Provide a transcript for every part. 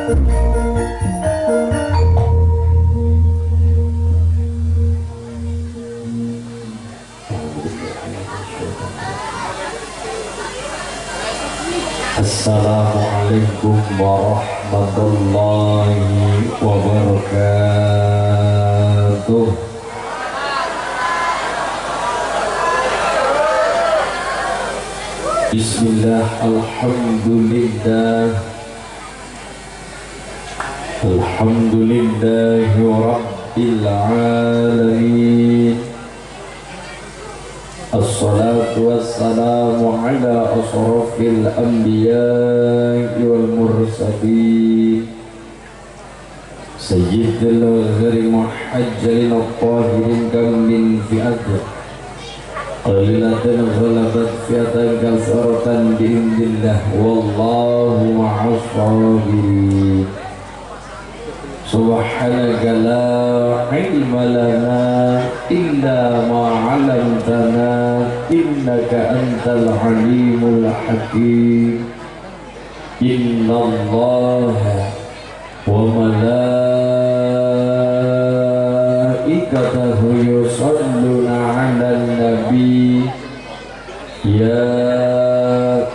Assalamualaikum warahmatullahi wabarakatuh. Bismillah, alhamdulillah, alhamdulillahi rabbil alamin. Assalatu wassalamu ala asrafil anbiya'i wal mursalin sayyidil ghari muhajjalin at-tahirin kam min fi'atin qalilatin ghalabat fi'atan kasaratan bi'indillah wallahu ma'as sabirin. Subhanaka la ilma lana illa ma 'allamtana innaka antal alimul hakim. Innallaha wa malaikatahu yusholluna 'alan nabi ya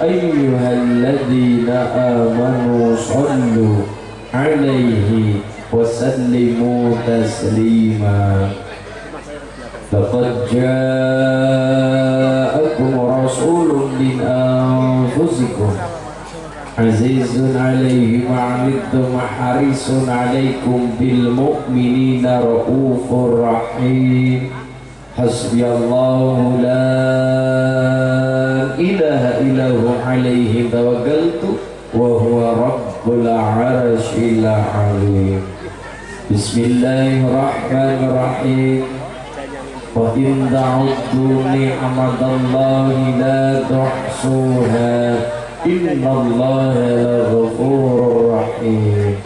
ayyuhalladzina amanu shollu 'alaihi wasallimu taslima. Laqad ja'akum rasulun min anfusikum azizun 'alaihi ma 'anittum harisun 'alaikum bil mu'minina raufur rahim. Hasbiyallahu la ilaha illahu 'alaihi tawakkaltu wa huwa rabbul 'arsyil 'azim. Bismillahirrahmanirrahim. Wa in ta'uddu ni'matallahi la tuhsuha innallaha laghafurur rahim.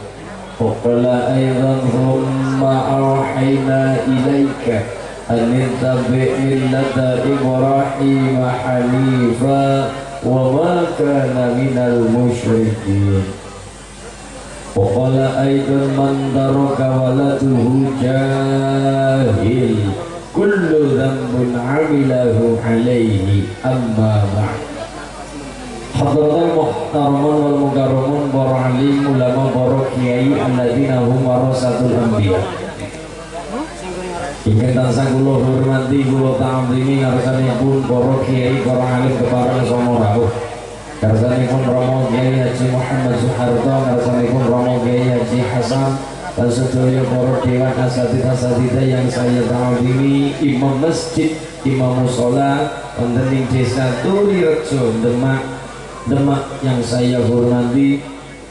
Wa qala aidan thumma awhayna ilayka an ittabi' millata Ibrahim hanifa wa ma kana minal musyrikin. Waqala aidan man taraka waladuhu jahil kullu dhanbun 'amilahu 'alaihi amma ba'd. Hadratul muhtaramun wal mukarramun para alim ulama para kiai alladzina hum warasatul anbiya. Ingkang tansah kula hormati kula ta'zimi ngarsanipun para kiai para alim kepareng sama rawuh. Karsanipun Romo Kiai Haji Muhammad Soeharto, karsanipun Romo Kiai Haji Hasan, dan sedaya para dewan asatidz-asatidz yang saya ta'zimi, imam masjid, imam mushola wonten ing Desa Tulirejo Demak yang saya hormati.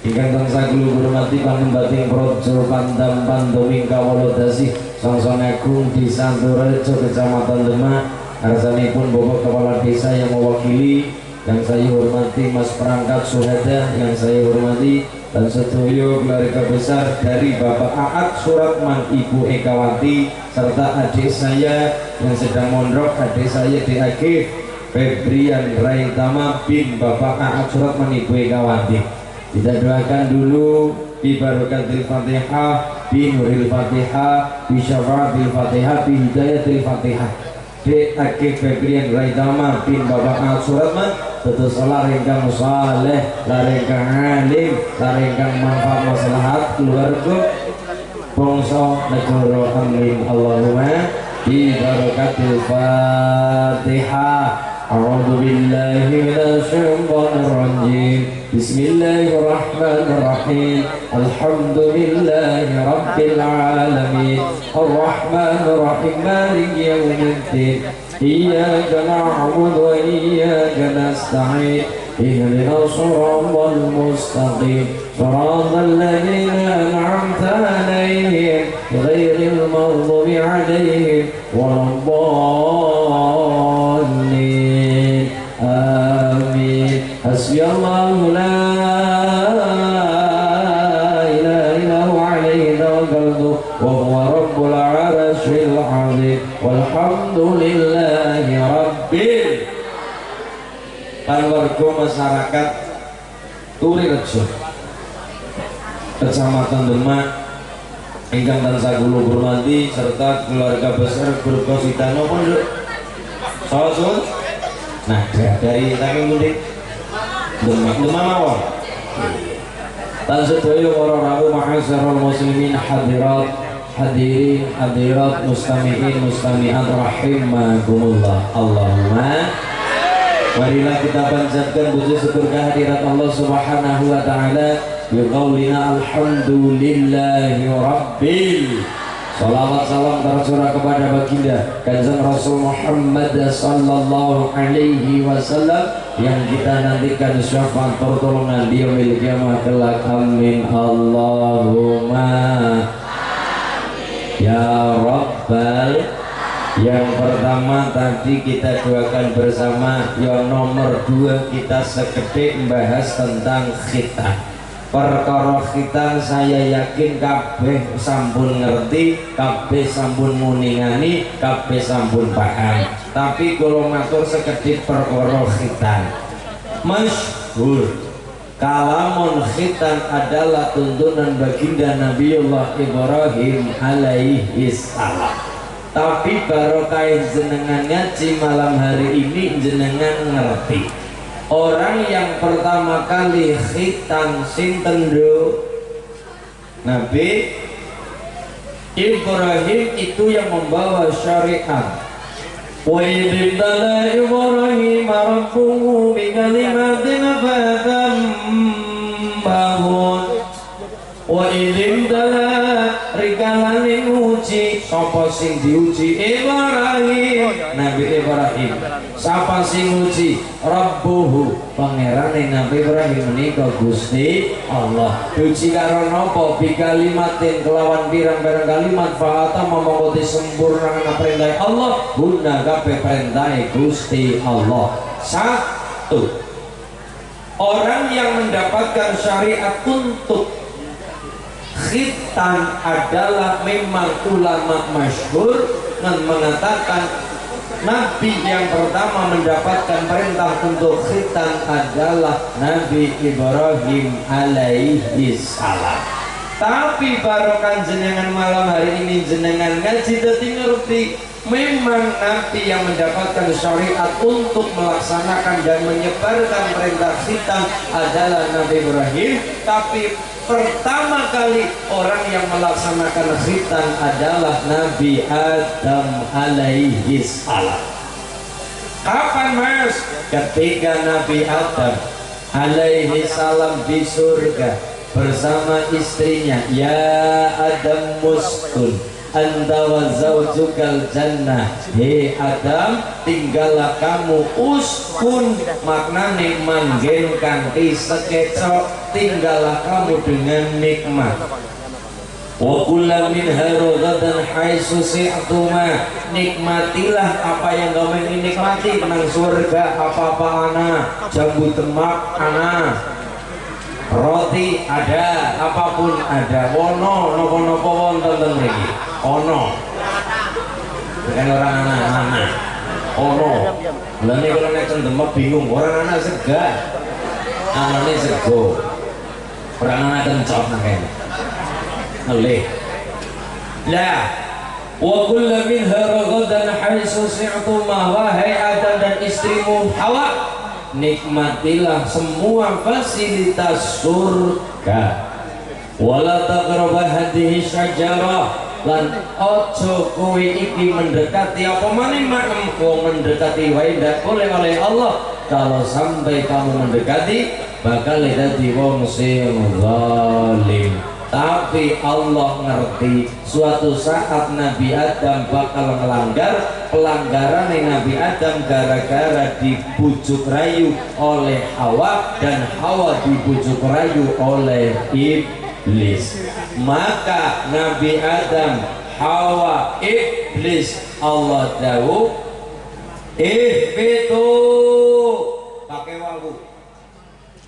Ingkang tansah kula hormati Panembating Praja Pandam Pandoming Kawula Dasih Sangsang Agung Desa Tulirejo Kecamatan Demak. Karsanipun Bapak Kepala Desa yang mewakili, yang saya hormati Mas Perangkat Syuhada yang saya hormati, dan sedaya keluarga besar dari Bapak Aat Suratman, Ibu Ekawati, serta adik saya yang sedang mondok, adik saya DAG Febrian Raitama bin Bapak Aat Suratman, Ibu Ekawati. Kita doakan dulu bi barakatil Fatihah, bi nuril Fatihah, bi syafaatil Fatihah, bi hidayatil Fatihah. DAG Febrian Raitama bin Bapak Aat Suratman tetes larengkang saleh, larengkang alim, larengkang manfaat maslahat keluarga bangsa negara. Amin Allahumma bi barakatil Fatihah. A'udzu billahi minasy syaithanir rajim. Bismillahirrahmanirrahim. Alhamdulillahi rabbil alamin. Arrahmanir rahim. Maliki yaumiddin. Iyyaka na'budu wa iyyaka nasta'in. Ihdinas siratal mustaqim. Shiratal ladzina an'amta 'alaihim ghairil maghdubi 'alaihim waladdallin. Amin. Hasbiyallahu la ilaha illahu 'alaihi tawakkaltu wa huwa rabbul 'arsyil 'azim. Walhamdulillahi rabbil keluarga masyarakat Tulirejo Kecamatan Demak ingkang tansah kula hormati serta keluarga besar grup Kositano pun Sosun. Nah, dari saking pundi? Demak mawon. Lan sedaya para rawuh ma'asyiral muslimin hadirat hadirin hadirat mustami'in mustami'at rahimakumullah. Allahumma marilah kita panjatkan puji syukur kehadirat Allah Subhanahu wa taala biqaulina alhamdulillahi rabbil. Salawat salam tercurah kepada baginda Kanjeng Rasul Muhammad sallallahu alaihi wasallam yang kita nantikan syafaat pertolongan di yaumil qiyamah kelak. Amin Allahumma ya rabbal. Yang pertama tadi kita doakan bersama, yang nomor 2 kita sekedhik membahas tentang khitan. Perkara khitan saya yakin kabeh sampun ngerti, kabeh sampun nguningani, kabeh sampun paham. Tapi kalau matur sekedhik perkara khitan masyhur, kalamun khitan adalah tuntunan baginda Nabiullah Ibrahim alaihi salam. Tapi barokah jenengan ngaji malam hari ini jenengan ngerti. Orang yang pertama kali khitan sinten do? Nabi Ibrahim itu yang membawa syariat. Wa idza Ibrahim rabbuhu bi kalimatin fatamahun. Wa idza rikalane uji, sapa sing diuji? Ibrahim, Nabi Ibrahim. Sapa sing uji? Rabbuhu, pangerane Nabi Ibrahim menika Gusti Allah. Diuji karo napa? Bi kalimatin, kelawan pirang-pirang kalimat fa'ata mongko disempurnakan perintah Allah, guna kabeh perintah Gusti Allah. Satu, orang yang mendapatkan syariat untuk khitan adalah memang ulama masyhur dan mengatakan Nabi yang pertama mendapatkan perintah untuk khitan adalah Nabi Ibrahim alaihi salam. Tapi barokah jenengan malam hari ini jenengan ngaji dadi ngerti memang Nabi yang mendapatkan syariat untuk melaksanakan dan menyebarkan perintah khitan adalah Nabi Ibrahim. Tapi pertama kali orang yang melaksanakan khitan adalah Nabi Adam alaihi salam. Kapan mas? Ketika Nabi Adam alaihi salam di surga bersama istrinya, ya Adam muskun anta wa zaujukal jannah. Hei Adam, tinggallah kamu, uskun maknane manggenkan sekecok, tinggallah kamu dengan nikmat. Wa kulla minha ragadan haitsu si'tuma, nikmatilah apa yang kamu ingin nikmati. Nang surga apa-apa ana, jambu demak ana, roti ada, apapun ada. Wono napa-napa wonten ten mriki. Ono. Bukan orang anak-anak. Ono. Lah nek kalau nek Demak bingung, orang anak sega. Anane sego. Orang anak kencot nang kene. Ngelih. Lah, wa kullu minha ragadan haitsu si'tuma, wahai Adam dan istrimu Hawa, nikmatilah semua fasilitas surga. Wala taqrabu hadhihi syajarah, lan ojo kowe iki mendekati apa maning manem kowe mendekati wae ndak boleh oleh Allah. Kalau sampai kamu mendekati bakal dadi wong sing zalim. Tapi Allah ngerti suatu saat Nabi Adam bakal melanggar. Pelanggaran Nabi Adam gara-gara dibujuk rayu oleh Hawa dan Hawa dibujuk rayu oleh iblis. Maka Nabi Adam, Hawa, iblis, Allah dawuh ihbitu, pakai wawu,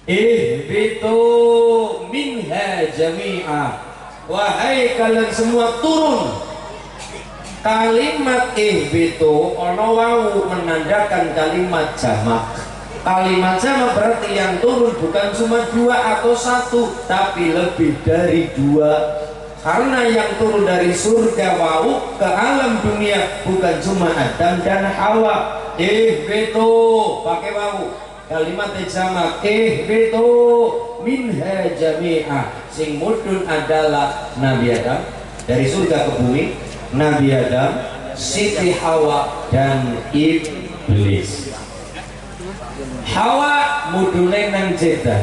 ihbitu minha jami'a, wahai kalian semua turun. Kalimat ihbitu ono wawu menandakan kalimat jamak. Kalimat jamak berarti yang turun bukan cuma 2 atau 1, tapi lebih dari 2. Karena yang turun dari surga wau ke alam dunia bukan cuma Adam dan Hawa. Beto pakai wau. Kalimat jamak beto minha jami'ah. Sing mudun adalah Nabi Adam dari surga ke bumi, Nabi Adam, Siti Hawa dan iblis. Hawa mudune nang Jeddah,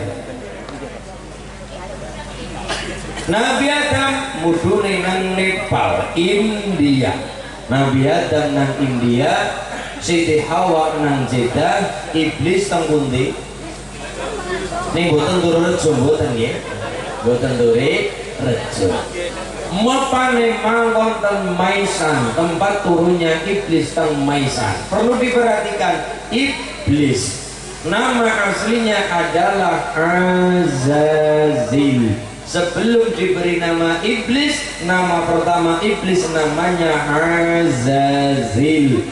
Nabi Adam mudune nang Nepal, India. Nabi Adam nang India, Siti Hawa nang Jeddah, iblis teng pundi? Ning boten turu rejo mboten nggih. Boten turu rejo. Mepane manggon teng Maisan, tempat turunnya iblis teng Maisan. Perlu diperhatikan, iblis nama aslinya adalah Azazil. Sebelum diberi nama iblis, nama pertama iblis namanya Azazil.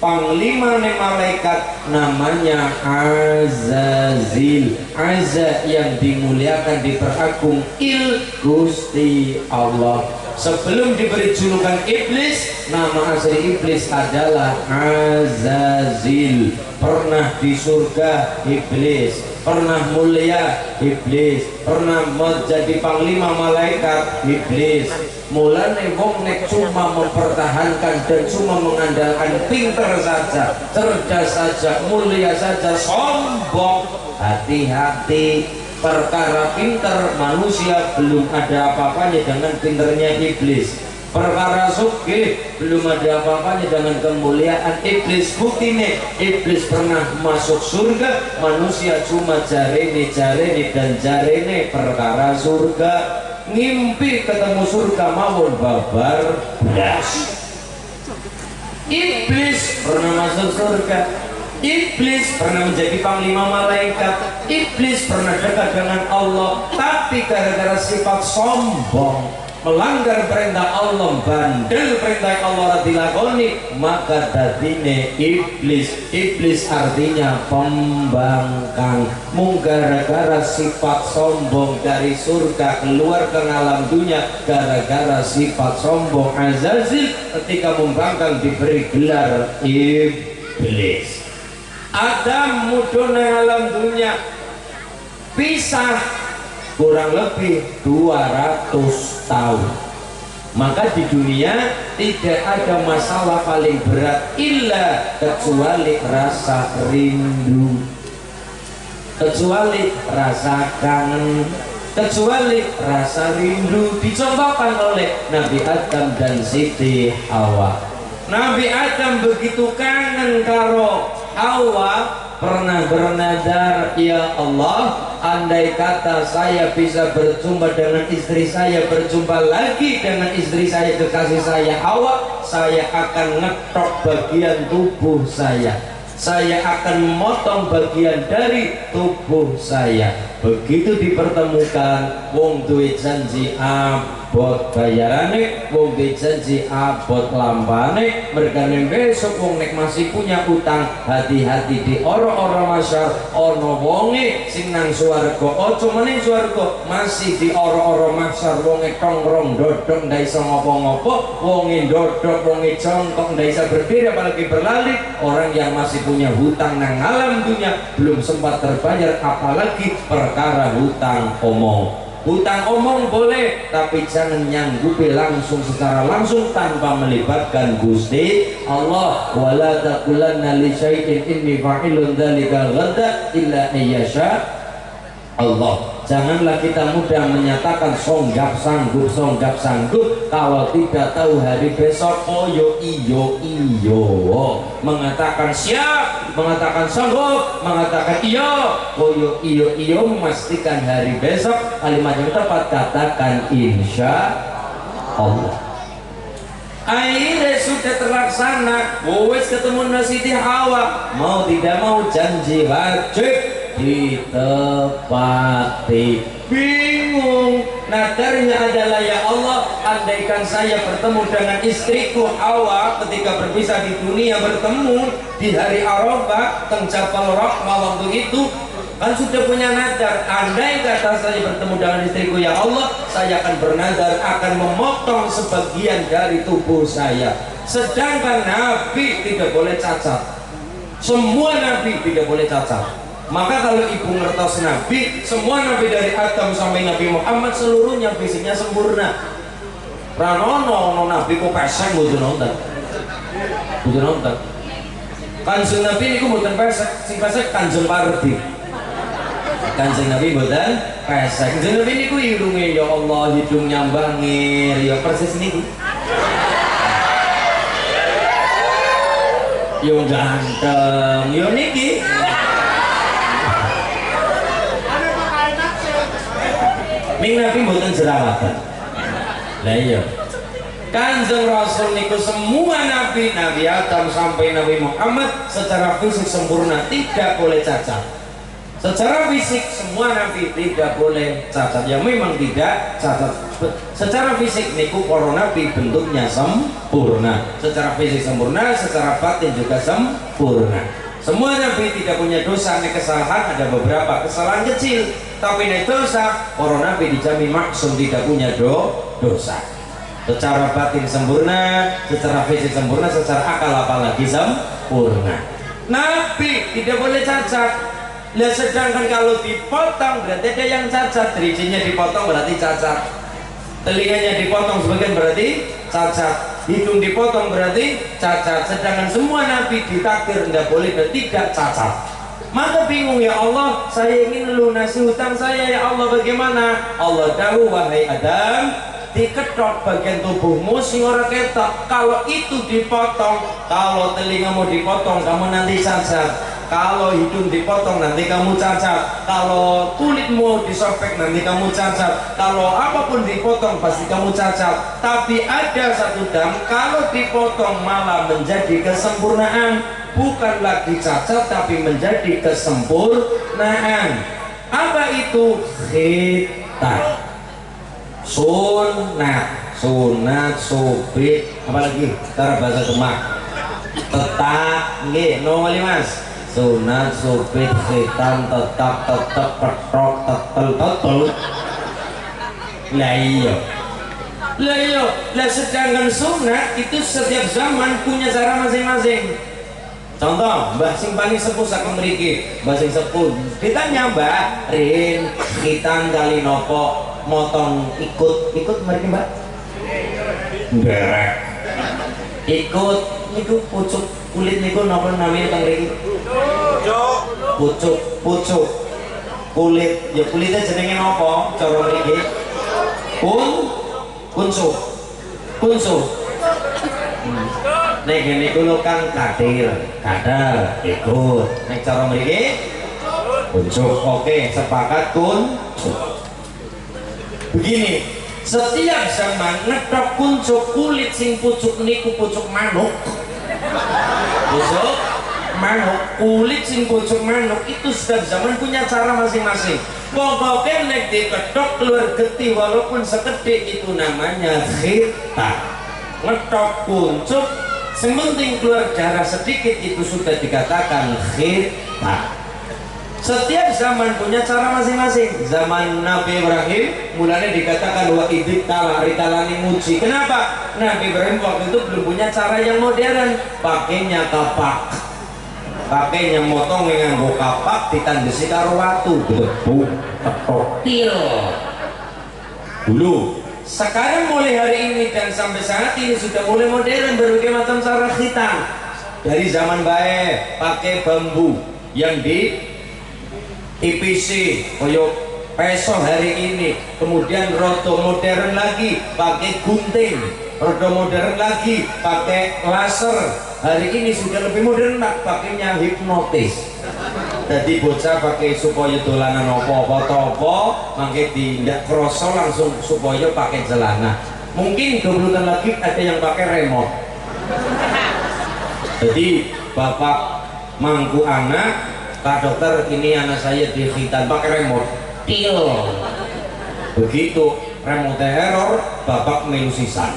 Panglima malaikat namanya Azazil. Azza yang dimuliakan, diperagung, Gusti Allah. Sebelum diberi julukan iblis, nama asli iblis adalah Azazil. Pernah di surga iblis, pernah mulia iblis, pernah menjadi panglima malaikat iblis. Mulane wong nek cuma mempertahankan dan cuma mengandalkan pinter saja, cerdas saja, mulia saja, sombong, hati-hati. Perkara pinter manusia belum ada apa-apanya dengan pinternya iblis. Perkara sugih belum ada apa-apanya dengan kemuliaan iblis. Buktinya iblis pernah masuk surga, manusia cuma jarene dan jarene perkara surga. Ngimpi ketemu surga mawon babar blas. Iblis pernah masuk surga, iblis pernah menjadi panglima malaikat, iblis pernah dekat dengan Allah, tapi gara-gara sifat sombong, melanggar perintah Allah, bandel perintah Allah dilakoni, maka dadine iblis. Iblis artinya pembangkang. Mung gara-gara sifat sombong dari surga keluar ke alam dunia, gara-gara sifat sombong Azazil ketika membangkang diberi gelar iblis. Adam mudun alam dunia, pisah kurang lebih 200 tahun. Maka di dunia tidak ada masalah paling berat illa kecuali rasa rindu, kecuali rasa kangen, kecuali rasa rindu. Dicontohkan oleh Nabi Adam dan Siti Hawa. Nabi Adam begitu kangen karo Hawa, pernah bernadar, ya Allah, andai kata saya bisa berjumpa dengan istri saya, berjumpa lagi dengan istri saya, kekasih saya Hawa, saya akan ngetok bagian tubuh saya akan memotong bagian dari tubuh saya. Begitu dipertemukan, wong duwe janji abot bayarane, wong duwe janji abot lampane. Mergane besok wong nek masih punya utang, hati-hati di ora-ora masyar. Ono wonge sing nang swarga, aja meneh swarga, masih di ora-ora masyar. Wonge tongrong dodok ndak iso ngopo-ngopo, wonge dodok, wonge jongkok ndak iso berdiri apalagi berlari. Orang yang masih punya hutang nang alam dunia belum sempat terbayar, apalagi perkara hutang omong. Hutang omong boleh, tapi jangan nyanggupi langsung secara langsung tanpa melibatkan Gusti Allah. Wala taqulanna li syai'in inni fa'ilun dzalika ghadan illa ayyasha Allah. Janganlah kita mudah menyatakan songgap sanggup kalau tidak tahu hari besok. Oh yo iyo, mengatakan siap, mengatakan sanggup, mengatakan iyo. Oh yo iyo, memastikan hari besok. Kalimat yang tepat katakan insya Allah. Akhirnya sudah terlaksana, wes ketemu Siti Hawa, mau tidak mau janji wajib ditepati. Bingung, nadarnya adalah, ya Allah, andaikan saya bertemu dengan istriku Hawa ketika berpisah di dunia, bertemu di hari Arafah teng Jabal Rahmah waktu itu kan sudah punya nadar, andai kata saya bertemu dengan istriku ya Allah, saya akan bernadar akan memotong sebagian dari tubuh saya. Sedangkan Nabi tidak boleh cacat, semua Nabi tidak boleh cacat. Maka kalau ibu ngertos Nabi, semua Nabi dari Adam sampai Nabi Muhammad seluruhnya fisiknya sempurna. Ranono Nabi kok pesek mboten nonton, mboten nonton. Kanjeng Nabi niku mboten pesek, sing pesek Kanjeng Pardi. Kanjeng Nabi mboten pesek. Kanjeng Nabi niku irunge ya Allah hidung nyambangir ya persis niku. Yo ganteng, yo niki. Ming Nabi mboten jerawatan. Lah iya. Kanjeng Rasul niku semua Nabi, Nabi Adam sampai Nabi Muhammad secara fisik sempurna, tidak boleh cacat. Secara fisik semua Nabi tidak boleh cacat, yang memang tidak cacat. Secara fisik niku para Nabi bentuknya sempurna, secara fisik sempurna, secara batin juga sempurna. Semua Nabi tidak punya dosa, ini kesalahan, ada beberapa kesalahan kecil, tapi ini dosa, para Nabi dijamin maksum tidak punya dosa. Secara batin sempurna, secara fisik sempurna, secara akal apalagi sempurna. Nabi tidak boleh cacat. Nah, sedangkan kalau dipotong berarti ada yang cacat, dirijinya dipotong berarti cacat, telinganya dipotong sebagian berarti cacat, hidung dipotong berarti cacat. Sedangkan semua Nabi ditakdir tidak boleh dan tidak cacat. Maka bingung, ya Allah, saya ingin lunasi hutang saya, ya Allah, bagaimana? Allah tahu, wahai Adam, diketok bagian tubuhmu sing ora ketok. Kalau itu dipotong, kalau telingamu dipotong kamu nanti cacat, kalau hidung dipotong nanti kamu cacat, kalau kulitmu disobek nanti kamu cacat, kalau apapun dipotong pasti kamu cacat. Tapi ada satu dam, kalau dipotong malah menjadi kesempurnaan, bukan lagi cacat tapi menjadi kesempurnaan. Apa itu? Khitan, sunat, subit, apalagi cara bahasa Demak, tetak, nggih, no wali Mas. Sunat, subit, khitan, tetak, tetek, petrok, tetel. Lah iya, sedangkan sunat itu setiap zaman punya cara masing-masing. Contoh, mbah sing paling sepuh sak mriki, mbah sing sepuh ditanya, Mbak Rin, khitan kali nopo motong ikut mriki Mbak? Nderek. Ikut niku pucuk kulit niku napa namanya teng mriki? Pucuk kulit. Ya kulitnya jenenge napa cara mriki? Kuncup. Nek ngene kulo kan kadal ikut. Nek cara mriki kuncup. Oke, sepakat kuncup. Begini, setiap zaman ngedok kuncup kulit sing pucuk niku pucuk manuk. Kulit sing pucuk manuk itu setiap zaman punya cara masing-masing. Pokoknya nek diketok keluar getih walaupun sekedhik itu namanya khitan. Ngedok kuncup sementing keluar darah sedikit itu sudah dikatakan khitan. Setiap zaman punya cara masing-masing. Zaman Nabi Ibrahim mulanya dikatakan wa idit ritalani muji. Kenapa? Nabi Ibrahim waktu itu belum punya cara yang modern, pakainya kapak, pakainya motong nganggo kapak ditandesi karo watu, debu, petil. Dulu. Sekarang mulai hari ini dan sampai saat ini sudah mulai modern, berbagai macam cara khitan. Dari zaman baik pakai bambu yang di IPC koyok peso hari ini, kemudian roto modern lagi pakai gunting, roto modern lagi pakai laser. Hari ini sudah lebih modern, pakainya hipnotis. Jadi bocah pakai supaya dolanan apa-apa, mangke tindak kroso langsung supaya pakai celana. Mungkin 2 bulan lagi ada yang pakai remote. Jadi bapak mangku anak, Pak dokter, ini anak saya di khitan pakai remote. Begitu remote error, bapak melu sisan.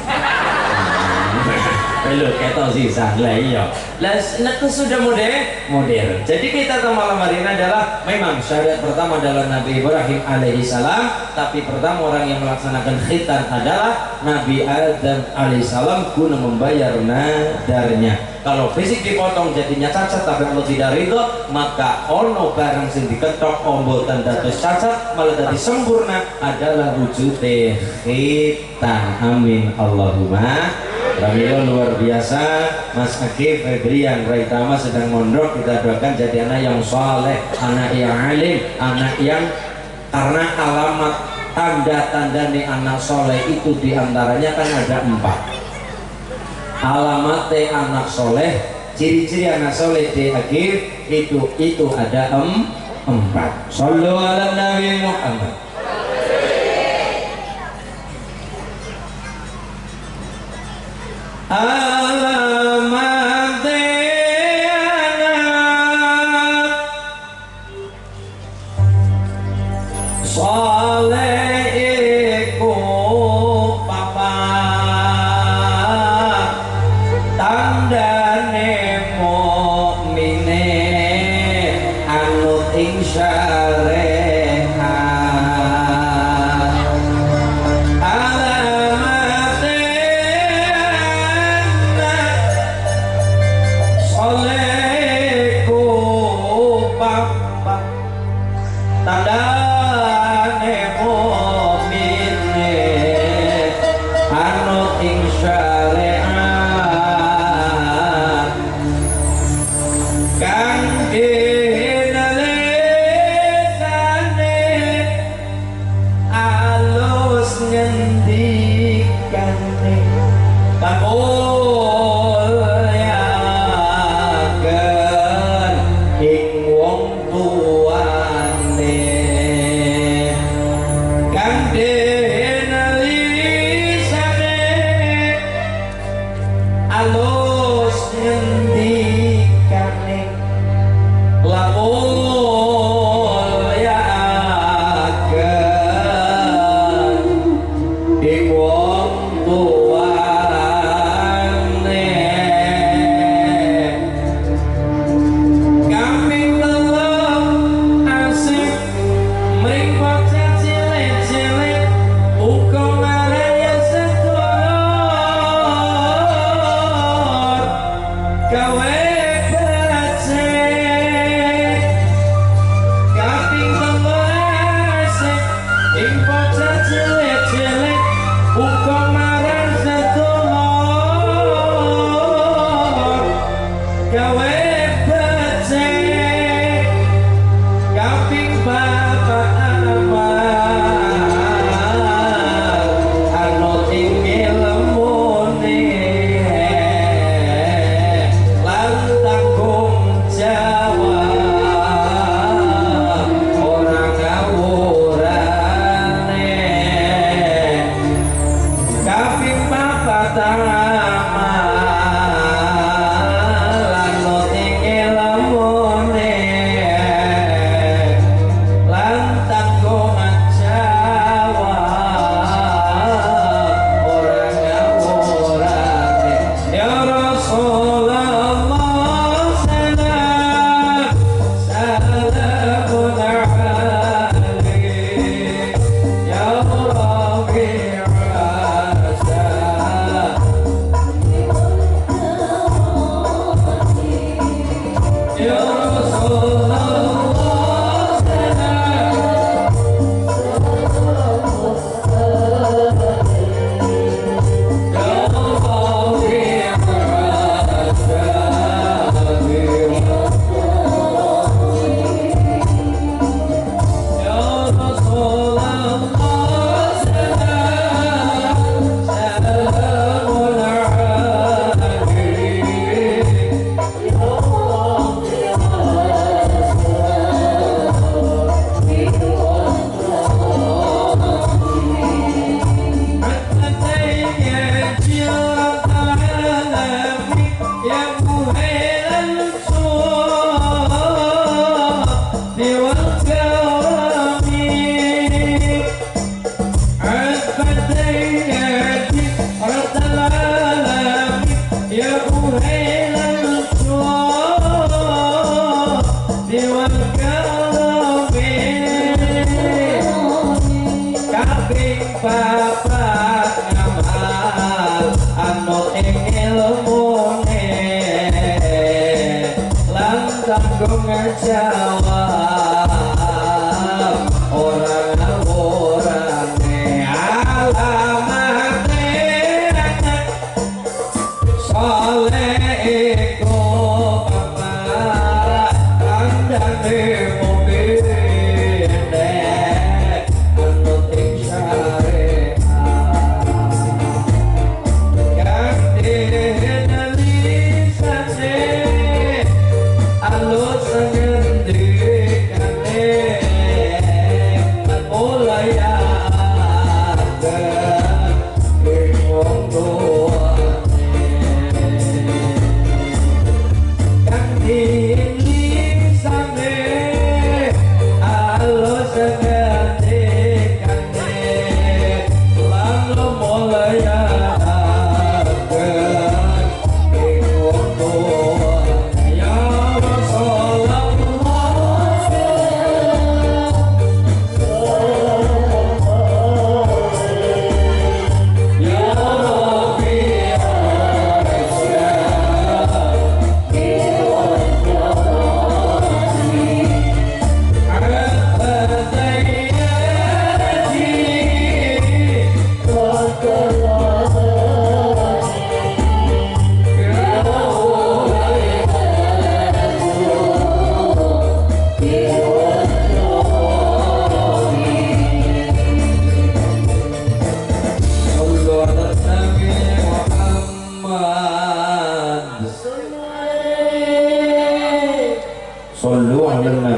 Belum ketok sisa lah iya. Lah itu sudah modern. Jadi kita malam hari ini adalah memang syariat pertama adalah Nabi Ibrahim alaihi salam, tapi pertama orang yang melaksanakan khitan adalah Nabi Adam alaihi salam guna membayar nadarnya. Kalau fisik dipotong jadinya cacat tapi Allah tidak ridho, maka ono barang sing diketok ombotan dados cacat malah jadi sempurna adalah wujudnya khitan. Amin Allahumma. Ramiro luar biasa. Mas Akif Febrian Raitama sedang mondok, kita doakan jadi anak yang soleh, anak yang alim, anak yang karena alamat tanda-tanda nih anak soleh itu diantaranya kan ada 4. Alamatnya anak soleh, ciri-ciri anak soleh di akhir itu ada 4. Sallu ala Nabi Muhammad. Alamatnya anak soleh iku papa tandane mukmine anut ing syariat. Alamatnya anak soleh iku papa tandane mukmine anut ing syariat. papat ngamal anut ing ilmune lan tanggung jawab ora ngawurane alamate saleh iku papat kandhane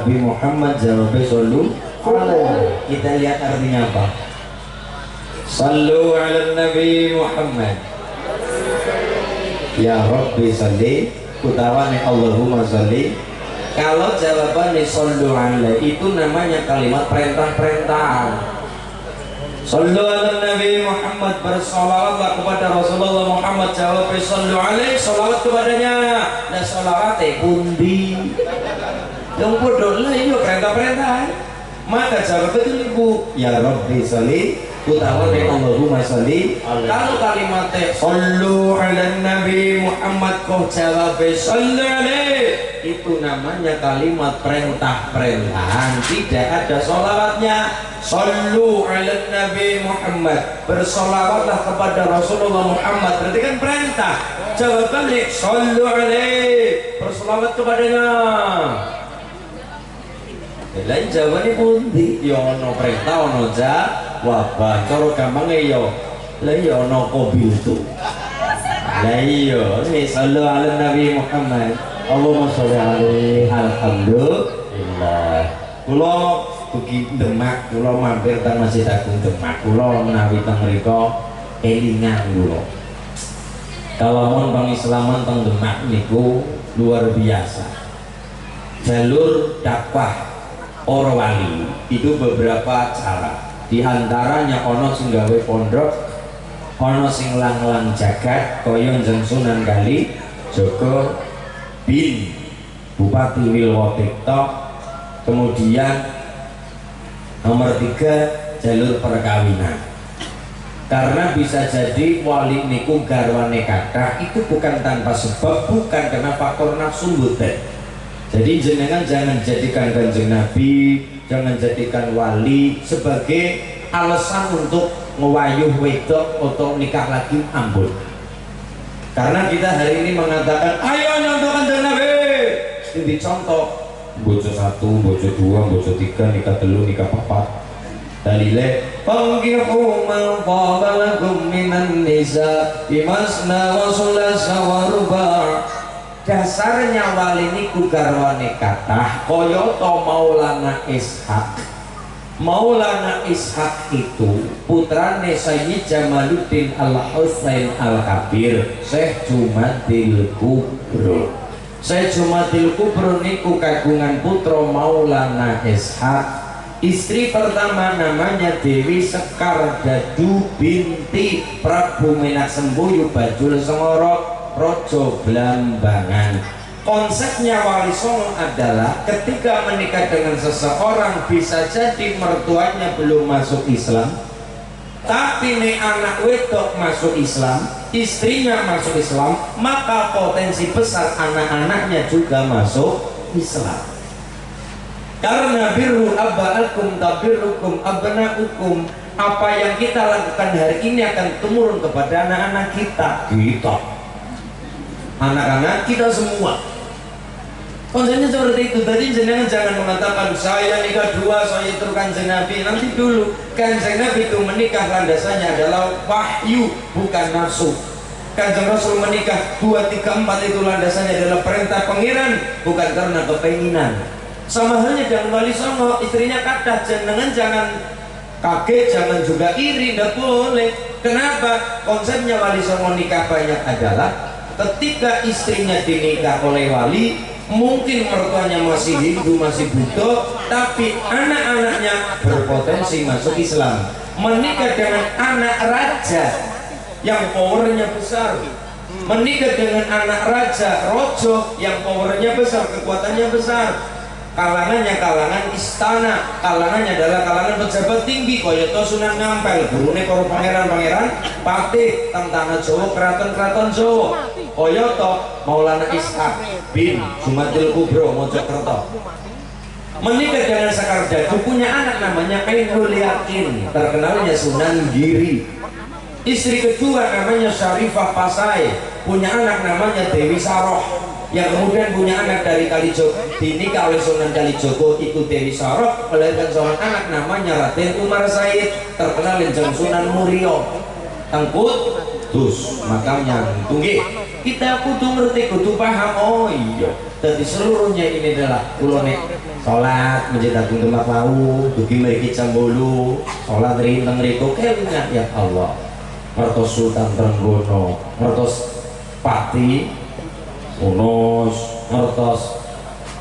Nabi Muhammad. Jawabnya sallu alaihi. Kita lihat artinya apa. Sallu ala Nabi Muhammad. Ya Rabbi salli utawane Allahumma salli. Kalau jawabannya sallu alaihi itu namanya kalimat perintah-perintahan. Sallu ala Nabi Muhammad, bersolawatlah kepada Rasulullah Muhammad. Jawabnya sallu alaihi, solawat kepadanya. Dan solawatnya pundi yang bodoh lah itu perintah-perintah. Maka jawab itu ibu ya Rabbi sholli utawane Allahumma sholli. Kalau kalimatnya sallu ala Nabi Muhammad kau jawab sallu alaihi, itu namanya kalimat perintah-perintahan, tidak ada sholawatnya. Sallu ala Nabi Muhammad, bersolawatlah kepada Rasulullah Muhammad, berarti kan perintah. Jawabannya sallu alaihi, bersolawat kepadanya. Lain jawabannya pundi? Ya ono perintah ono jawaban. Cara gampangnya yo, lah ya ono kobil tu. Lah iya, ini sallu ala Nabi Muhammad. Allahumma sholli alaihi. Alhamdulillah. Kula dugi Demak, kula mampir teng Masjid Agung Demak. Kula menawi teng mriku elingan kula. Kalau mon pengislaman teng Demak niku luar biasa. Jalur dakwah para wali itu beberapa cara. Di antaranya ono sing gawe pondok, ono sing lang-lang jagat kaya Njeng Sunan Kali Joko bin Bupati Wilwotikto. Kemudian nomor 3 jalur perkawinan. Karena bisa jadi wali niku garwane kathah itu bukan tanpa sebab, bukan karena faktor nafsu mboten. Jadi jenengan jangan jadikan Kanjeng Nabi, jangan jadikan wali sebagai alasan untuk ngewayuh wedok atau nikah lagi, ampun. Karena kita hari ini mengatakan ayo nyontoh Kanjeng Nabi, ini contoh bojo 1, bojo 2, bojo 3, nikah 3, nikah 4. Dalile fankihu man qaba lakum minan nisa bimasna wa sulasa wa ruba'. Dasarnya wali niku garwane kathah kaya to Maulana Ishaq. Maulana Ishaq itu putrane Sayyid Jamaluddin Al-Husain Al-Kabir, Syekh Jumadil Kubro. Syekh Jumadil Kubro niku kagungan putra Maulana Ishaq. Istri pertama namanya Dewi Sekar Dadu binti Prabu Menak Semboyo Bajul Sengorok Rojo Blambangan. Konsepnya Wali Songo adalah ketika menikah dengan seseorang bisa jadi mertuanya belum masuk Islam, Tapi nih anak wedok masuk Islam, istrinya masuk Islam, maka potensi besar anak-anaknya juga masuk Islam. Karena birru abba'akum tabirrukum abna'ukum, apa yang kita lakukan hari ini akan temurun kepada anak-anak kita. Anak-anak kita semua. Konsepnya seperti itu. Tadi jenengan jangan mengatakan saya nikah dua, saya itu kanjeng Nabi. Nanti dulu, kanjeng Nabi itu menikah landasannya adalah wahyu, bukan nafsu. Kanjeng Rasul menikah 2, 3, 4 itu landasannya adalah perintah pangeran, bukan karena kepenginan. Sama halnya dengan Wali Songo, istrinya kata jenengan jangan kaget, jangan juga iri, tidak boleh. Kenapa? Konsepnya Wali Songo nikah banyak adalah ketika istrinya dinikah oleh wali, mungkin mertuanya masih Hindu, masih Buddha, tapi anak-anaknya berpotensi masuk Islam. Menikah dengan anak raja yang powernya besar, menikah dengan anak raja rojo yang powernya besar, kekuatannya besar, kalangannya kalangan istana, kalangannya adalah kalangan pejabat tinggi, kaya to Sunan Ngampel, gurune para pangeran-pangeran patih teng tanah Jawa, keraton-keraton Jawa, kaya to Maulana Ishaq bin Jumatil Kubro Mojokerto. Menikah dengan Sekar Dadu, punya anak namanya Ainul Yakin, terkenalnya Sunan Giri. Istri kedua namanya Syarifah Pasai, punya anak namanya Dewi Saroh, yang kemudian punya anak dari Kalijogo, dinikah oleh Sunan Kalijogo, itu Dewi Saroh, melahirkan seorang anak namanya Raden Umar Said, terkenal dengan Sunan Murio. Tengkut dus makamnya tunggi. Kita kudu ngerti, kudu paham. Oh iya, jadi seluruhnya ini adalah kulone sholat Masjid Agung Demak Wau, dugi mriki Cambolu, sholat rinteng riku kelingan ya Allah. Mertos Sultan Trenggono, mertos Pati Unus, mertos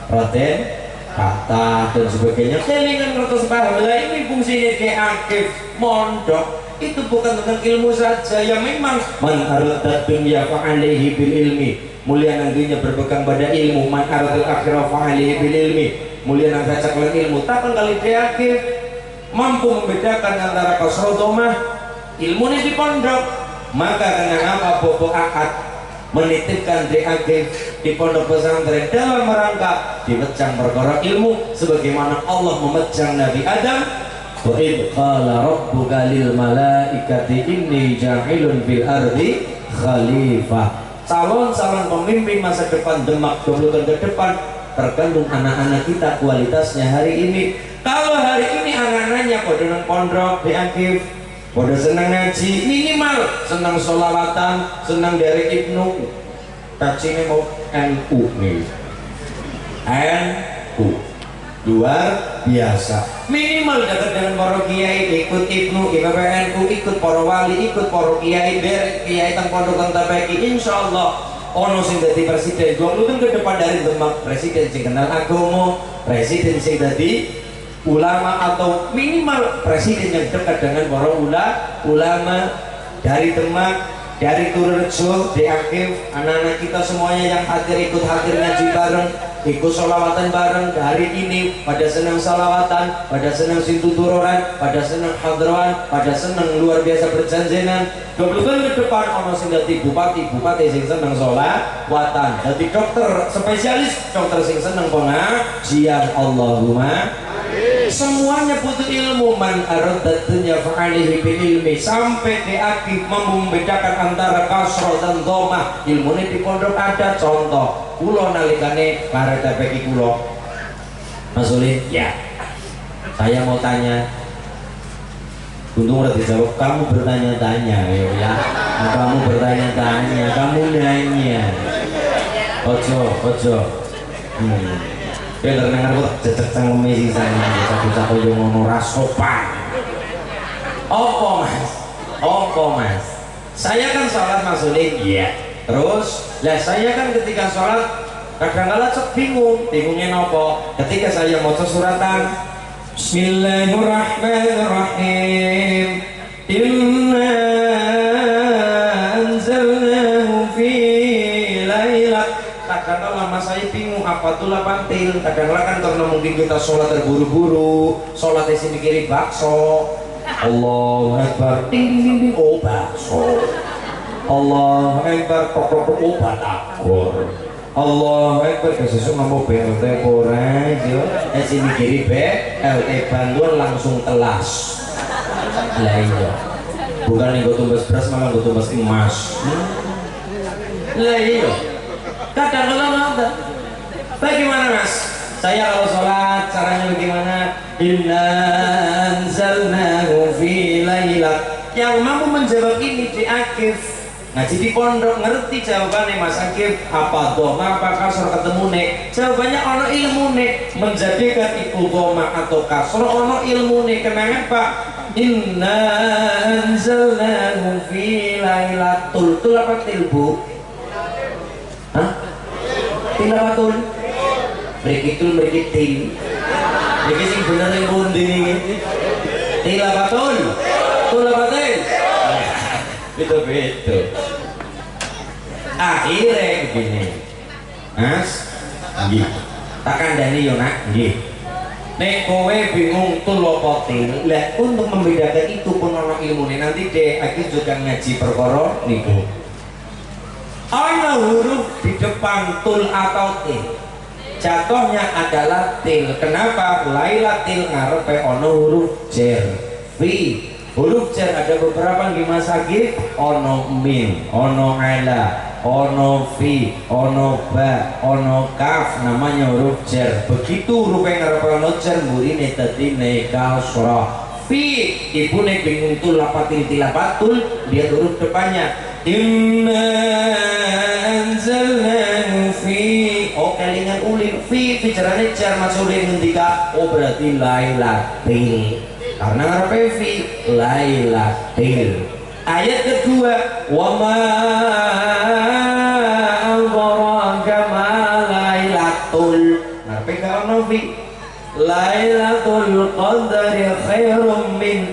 Raden Kata dan sebagainya, kelingan mertos paham. Lah ini fungsinya kayak aktif mondok. Itu bukan tentang ilmu saja, ya memang man aradat dunya fa alaihi bil ilmi, mulia nantinya berpegang pada ilmu. Man aradat akhirah fa alaihi bil ilmi, mulia nang caklan ilmu. Takkan kali dia mampu membedakan antara kasrodomah ilmu ini di pondok, maka kena apa bobo akad menitipkan DAG di pondok pesantren dalam rangka dimecang perkara ilmu, sebagaimana Allah memecang Nabi Adam. Wa idh qala rabbuka lil malaikati inni ja'ilun fil ardi khalifah. Calon-calon pemimpin masa depan Demak 20 tahun ke depan tergantung anak-anak kita kualitasnya hari ini. Kalau hari ini anak-anaknya pada nang pondok diakif, pada senang ngaji, minimal senang sholawatan, senang dari Ibnu, tacine mau NU nih, NU luar biasa. Minimal dekat dengan para kiai, ikut Ibnu, IPPNU, ikut para wali, ikut para kiai, kiai tang pondok tang tapeki. Insyaallah ono sing dadi presiden 20 tahun ke depan dari Demak, presiden sing kenal agama, presiden sing dadi ulama, atau minimal presiden yang dekat dengan para ulama dari Demak, dari Tururejo, diaktif. Anak-anak kita semuanya yang hadir ikut hadir ngaji bareng, ikut sholawatan bareng hari ini, pada senang sholawatan, pada senang sintuturoran, pada senang hadrawan, pada senang luar biasa berjanjenan. 20 tahun ke depan ono sing dadi bupati sing seneng sholawatan, dadi dokter spesialis, dokter sing seneng pengajian. Allahumma semuanya butuh ilmu. Man aradat dunya fa alaihi bil ilmi, sampai diaktif mampu membedakan antara kasroh dan dhamah. Ilmu ini di pondok ada. Contoh kulo nalikane para TPI kulo Mas Ulin, ya saya mau tanya, untung udah dijawab. Kamu bertanya-tanya ya, kamu bertanya-tanya, kamu nanya, ojo ya terdengar kok cecek cangkeme sing sana bocah-bocah koyo ngono ra sopan. Opo mas, saya kan sholat Mas Ulin, iya. Terus lah saya kan ketika sholat kadang-kadang cek bingungnya nopo ketika saya mau suratan Bismillahirrahmanirrahim, inna anzalnahu fi lailah. Kadang-kadang lama saya bingung apa tuh pantil. Kadang-kadang kan karena mungkin kita sholat terburu-buru, sholat di sini kiri bakso, Allahu Akbar ding ding ding oh bakso. Allahu Akbar tok oh batagor. Allahu Akbar kesusu ngomong BLT ora yo sing mikiri BLT bantuan langsung telas. Lah iya. Bukan yang gue tumbas beras malah gue tumbas emas. Lah iya. Kadang-kadang ada. Bagaimana Mas? Saya kalau sholat caranya bagaimana? Inna anzalnahu fi lailat. Yang mampu menjawab ini di akhir ngaji di pondok ngerti jawabannya Mas Akif apa doma apa kasro ketemu nek jawabannya ono ilmu nek menjadikan itu doma atau kasro ono ilmu nek kenangan Pak. Inna anzalnahu fi lailatul tul apa tilbu? Hah? Tilawatul Berkitul berkitil Jadi sing bener yang bundi Tilawatul Tulawatul Betul-betul akhirnya begini Mas nggih tak kandhani yo nak nggih nek kowe bingung tulopotil lah untuk membedakan itu pun ono ilmune nanti dek aku juga ngaji perkara niku ana huruf di depan tul atau til jatuhnya adalah til kenapa lailatil ngarepe ono huruf jer fi huruf jar ada beberapa di masakit ono min ono ala ono fi ono ba ono kaf namanya huruf jar begitu huruf yang ngarepe ono jar mburine dadi kasrah fi ibu nek bingung tul lapatil tilapatul lihat huruf depannya inna anzalnahu fi oh kelingan ulin fi bicaranya jar masulin ngendika oh berarti lailatil karena ngarepe fi lailatil ayat kedua wa ma adraka ma lailatul ngarepe karena fi lailatul qadri khairum min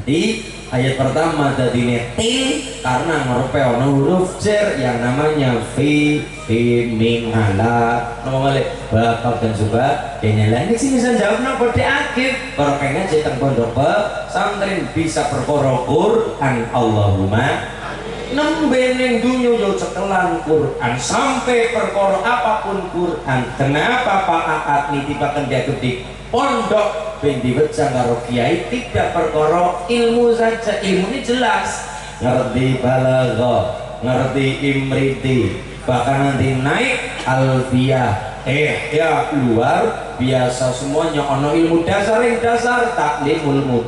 di ayat pertama tadi til karena ngarepe ono huruf jar yang namanya fi min ala nama balik bakal dan juga kayaknya lah ini sih bisa jawab nopo di akhir kalau pengen cetak pondok santrin bisa perkara Quran Allahumma nembe ning dunya yo cekelan Quran sampai perkara apapun Quran kenapa Pak Aat nitipaken dia di pondok ben dibaca karo kiai tidak perkara ilmu saja ilmu ini jelas ngerti balaghah ngerti imriti bahkan nanti naik alfiyah ya luar biasa semuanya ono ilmu dasar yang dasar taklimul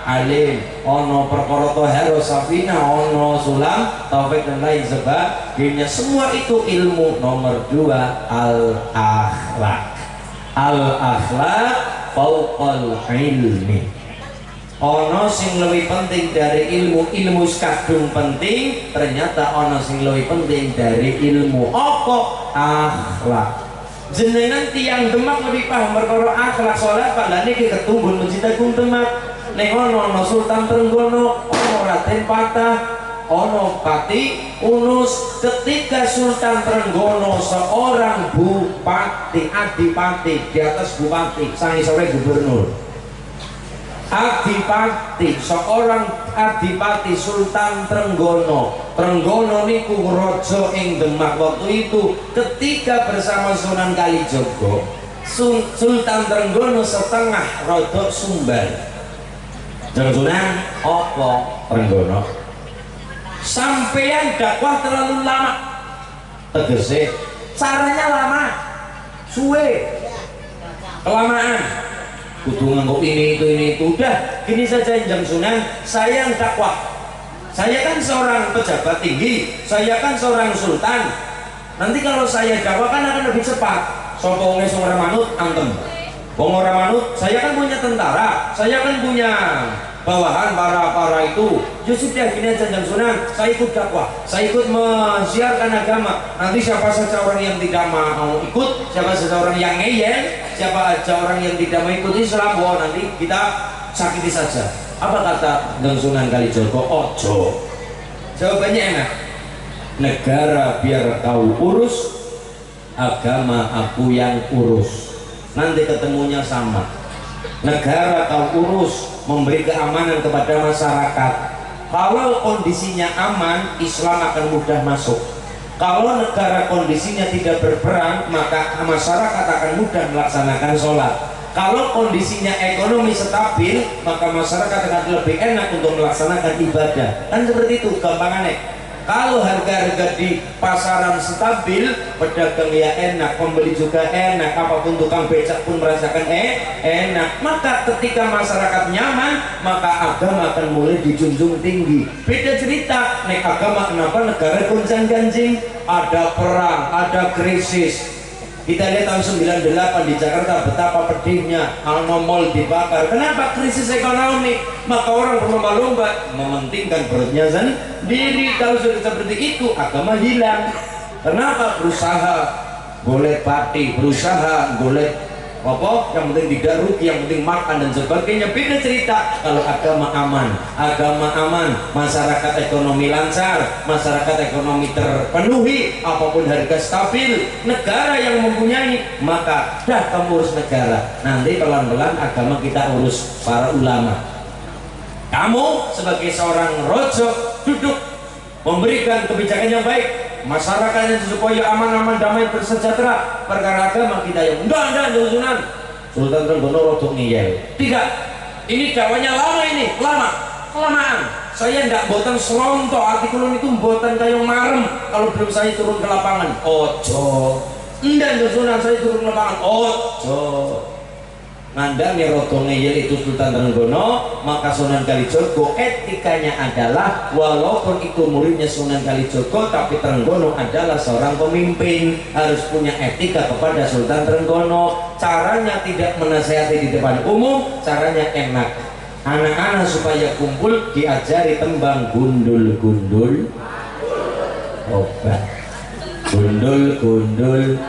alim ono perkara toharo safina ono sulam taufik dan lain sebagainya semua itu ilmu nomor 2 al-akhlaq fauqal ilmi ono sing lebih penting dari ilmu kadung penting ternyata ono sing lebih penting dari ilmu apa akhlak jenengan tiang Demak lebih paham perkara akhlak sholat Pak lani ketumbun Masjid Agung Demak ning ono Sultan Trenggono ono Raden Patah ono Pati Unus ketika Sultan Trenggono seorang bupati adipati di atas bupati sang sore gubernur adipati seorang adipati Sultan Trenggono niku raja ing Demak waktu itu ketika bersama Sunan Kalijogo Sultan Trenggono setengah rodok Sumbar Sunan opo Trenggono sampeyan dakwah terlalu lama tegese caranya lama suwe kelamaan kudu nganggep ini itu udah gini saja Jam Sunan saya yang dakwah saya kan seorang pejabat tinggi saya kan seorang sultan nanti kalau saya dakwah kan akan lebih cepat sopongnya seorang manut antem wong ora manut saya kan punya tentara saya kan punya bawahan para itu ya sudah gini aja Jam Sunan saya ikut dakwah saya ikut mensiarkan agama nanti siapa saja orang yang tidak mau ikut siapa saja orang yang ngeyel siapa aja orang yang tidak mengikuti Islam nanti kita sakiti saja apa kata Jam Sunan Kalijogo ojo jawabannya enak negara biar kau urus agama aku yang urus nanti ketemunya sama negara kau urus, memberi keamanan kepada masyarakat. Kalau kondisinya aman, Islam akan mudah masuk. Kalau negara kondisinya tidak berperang, maka masyarakat akan mudah melaksanakan sholat. Kalau kondisinya ekonomi stabil, maka masyarakat akan lebih enak untuk melaksanakan ibadah. Kan seperti itu gampangannya. Kalau harga-harga di pasaran stabil, pedagang ya enak, pembeli juga enak, apapun tukang becak pun merasakan enak. Maka ketika masyarakat nyaman, maka agama akan mulai dijunjung tinggi. Beda cerita, nek agama kenapa negara gonjang-ganjing, ada perang, ada krisis. Kita lihat tahun 98 di Jakarta betapa pedihnya, Al-Mall dibakar. Kenapa? Krisis ekonomi. Maka orang berlomba-lomba mementingkan perutnya sendiri. Kalau sudah seperti itu, agama hilang. Kenapa? Berusaha golek pati, berusaha golek apa? Yang penting tidak rugi, yang penting makan dan sebagainya. Beda cerita kalau agama aman, masyarakat ekonomi lancar, masyarakat ekonomi terpenuhi, apapun harga stabil, negara yang mempunyai, maka dah kamu urus negara. Nanti pelan-pelan agama kita urus para ulama. Kamu sebagai seorang rojo duduk memberikan kebijakan yang baik, masyarakatnya supaya aman-aman, damai, bersejahtera. Perkara agama kita yang enggak Sunan Sultan Trenggono rodok ngiyel. Tidak, ini dakwanya lama, ini kelamaan. Saya enggak boten serontok, artikulun itu boten kayak marem kalau belum saya turun ke lapangan. Ojo enggak Sunan, saya turun ke lapangan. Ojo ngandang ya rodok ngiyel itu Sultan Trenggono. Maka Sunan Kalijogo etikanya adalah walaupun itu muridnya Sunan Kalijogo, tapi Trenggono adalah seorang pemimpin, harus punya etika kepada Sultan Trenggono. Caranya tidak menasihati di depan umum, caranya enak. Anak-anak supaya kumpul diajari tembang gundul-gundul obat, gundul-gundul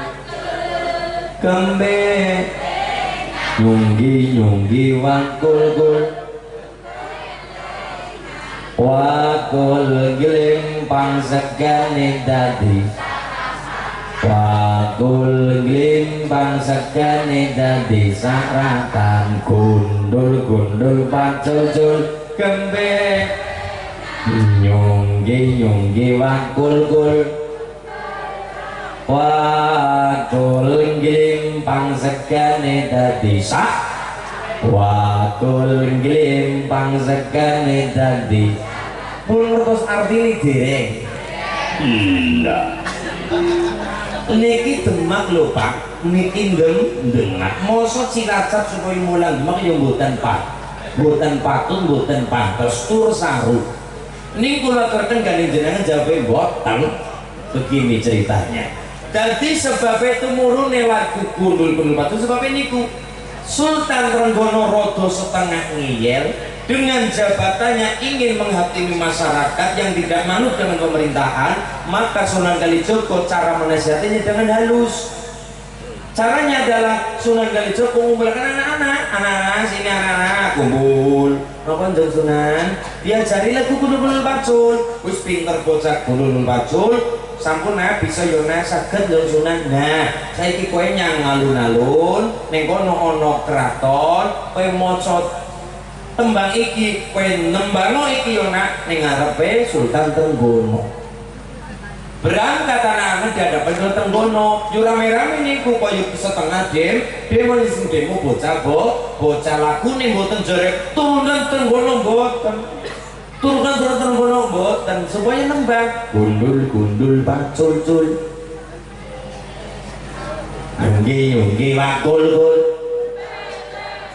kembe, nyunggi-nyunggi wangkul-kul, wakul glimpang segane dadi, wakul glimpang segane dadi saratan, gundul-gundul pacul-cul kembe, nyunggi-nyunggi wangkul-kul, wakul glimpang segane dadi sak, wakul glimpang segane dadi. Pun ngertos artine dereng? Iya. Niki Demak lho Pak, niki Demak. Mosok Cilacap supaya mulang Demak ya mboten mboten patut, mboten pantes tur saru. Ning kula kerten gandeng jenengan jawabe mboten. Begini ceritanya. Jadi sebabnya itu murun lewat gundul-gundul batu, sebabnya niku Sultan Trenggono rodo setengah ngiyel dengan jabatannya ingin menghakimi masyarakat yang tidak manut dengan pemerintahan. Maka Sunan Kalijogo cara menasihatinya dengan halus. Caranya adalah Sunan Kalijogo mengumpulkan anak-anak sini, anak-anak kumpul. Apa njeng Sunan? Diajari lagu gundul-gundul pacul. Wis pinter bocah gundul-gundul pacul. Sampun bisa yona saged lho Sunan. Nah, saiki kowe nyang alun-alun ning kono ana kraton, kowe maca tembang iki, kowe nembangno iki yona ning ngarepe Sultan Trenggono. Berangkat anak-anak di hadapan Sultan Trenggono, yo rame-rame niku koyo setengah demo sing demo bocah lagu ning mboten jare Sultan Trenggono mboten. Turunkan Sultan Trenggono dan supaya nembang gundul-gundul pacul-cul, nyunggi-nyunggi wakul-kul,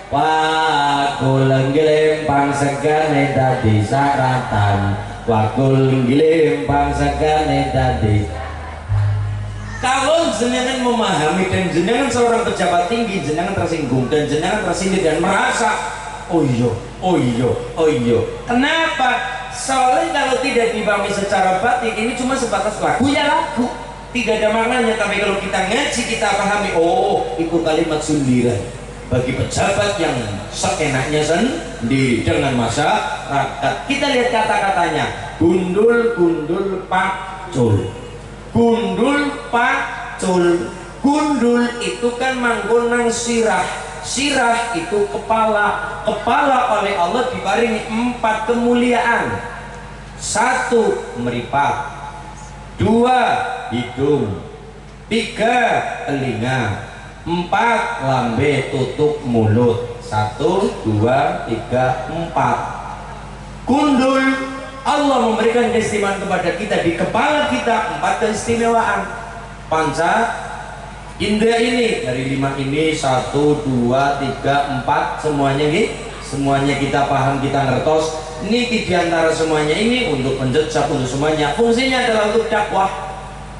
wakul nglempang segane dadi saratan, wakul nglempang segane dadi. Kalau jenengan memahami dan jenengan seorang pejabat tinggi, jenengan tersinggung dan jenengan tersindir dan merasa oh iya. Kenapa? Soalnya kalau tidak dipahami secara batin, ini cuma sebatas lagu ya lagu, tidak ada maknanya. Tapi kalau kita ngaji, kita pahami, oh itu kalimat sindiran bagi pejabat yang seenaknya sendiri dengan masyarakat. Kita lihat kata-katanya, gundul-gundul pacul, gundul pacul. Gundul itu kan manggon nang sirah, Sirah itu kepala. Kepala oleh Allah diparingi 4 kemuliaan. 1 meripat, 2 hidung, 3 telinga, 4 lambe tutup mulut. 1, 2, 3, 4. Gundul. Allah memberikan keistimewaan kepada kita di kepala kita 4 keistimewaan. Panca indera ini dari 5 ini 1, 2, 3, 4 semuanya nih, semuanya kita paham, kita ngertos. Ini diantara semuanya ini untuk menjejak, untuk semuanya. Fungsinya adalah untuk dakwah.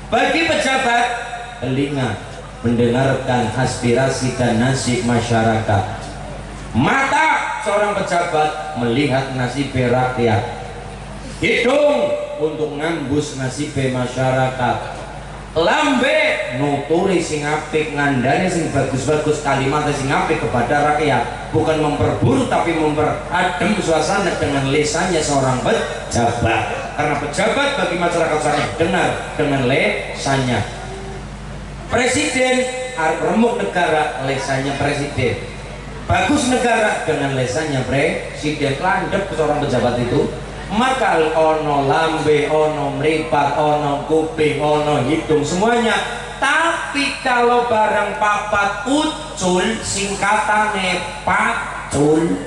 Bagi pejabat, telinga mendengarkan aspirasi dan nasib masyarakat. Mata seorang pejabat melihat nasib rakyat. Hidung untuk ngambus nasib masyarakat. Lambe nuturi sing apik, ngandani sing bagus-bagus, kalimat sing apik kepada rakyat, bukan memperburuk tapi memperadem suasana dengan lisannya seorang pejabat. Karena pejabat bagi masyarakat sangat dengar dengan lisannya. Presiden remuk negara, lisannya presiden. Bagus negara dengan lisannya presiden. Landep seorang pejabat itu. Maka ono lambe, ono meripat, ono kuping, ono hidung, semuanya. Tapi kalau barang papat ucul, singkatane pacul.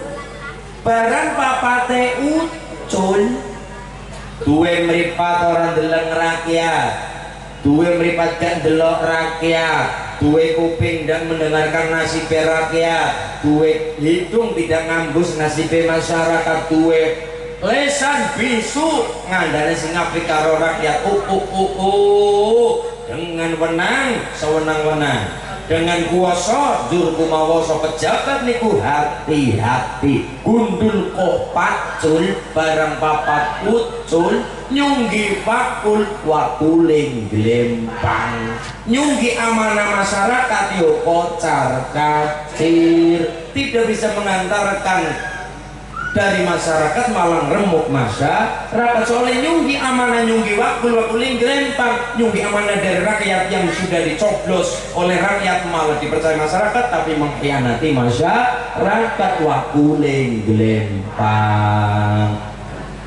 Barang papate ucul, duwe meripat orang deleng rakyat, duwe meripat gak delok rakyat, duwe kuping dan mendengarkan nasib rakyat, duwe hidung tidak ngambus nasib masyarakat, duwe lesan bisu ngandane sing apik karo rakyat. Dengan wenang sewenang-wenang, dengan kuasa jur kumawoso. Pejabat niku hati-hati. Gundul kok pacul, barang papat ucul, nyunggi pakul wakuling glempang. Nyunggi amanah masyarakat yo kocar kacir, tidak bisa mengantarkan dari masyarakat malah remuk masyarakat. Soalnya nyunggi amanah, nyunggi wakuling glempang, nyunggi amanah dari rakyat yang sudah dicoblos oleh rakyat malah dipercaya masyarakat tapi mengkhianati masyarakat. Wakuling glempang,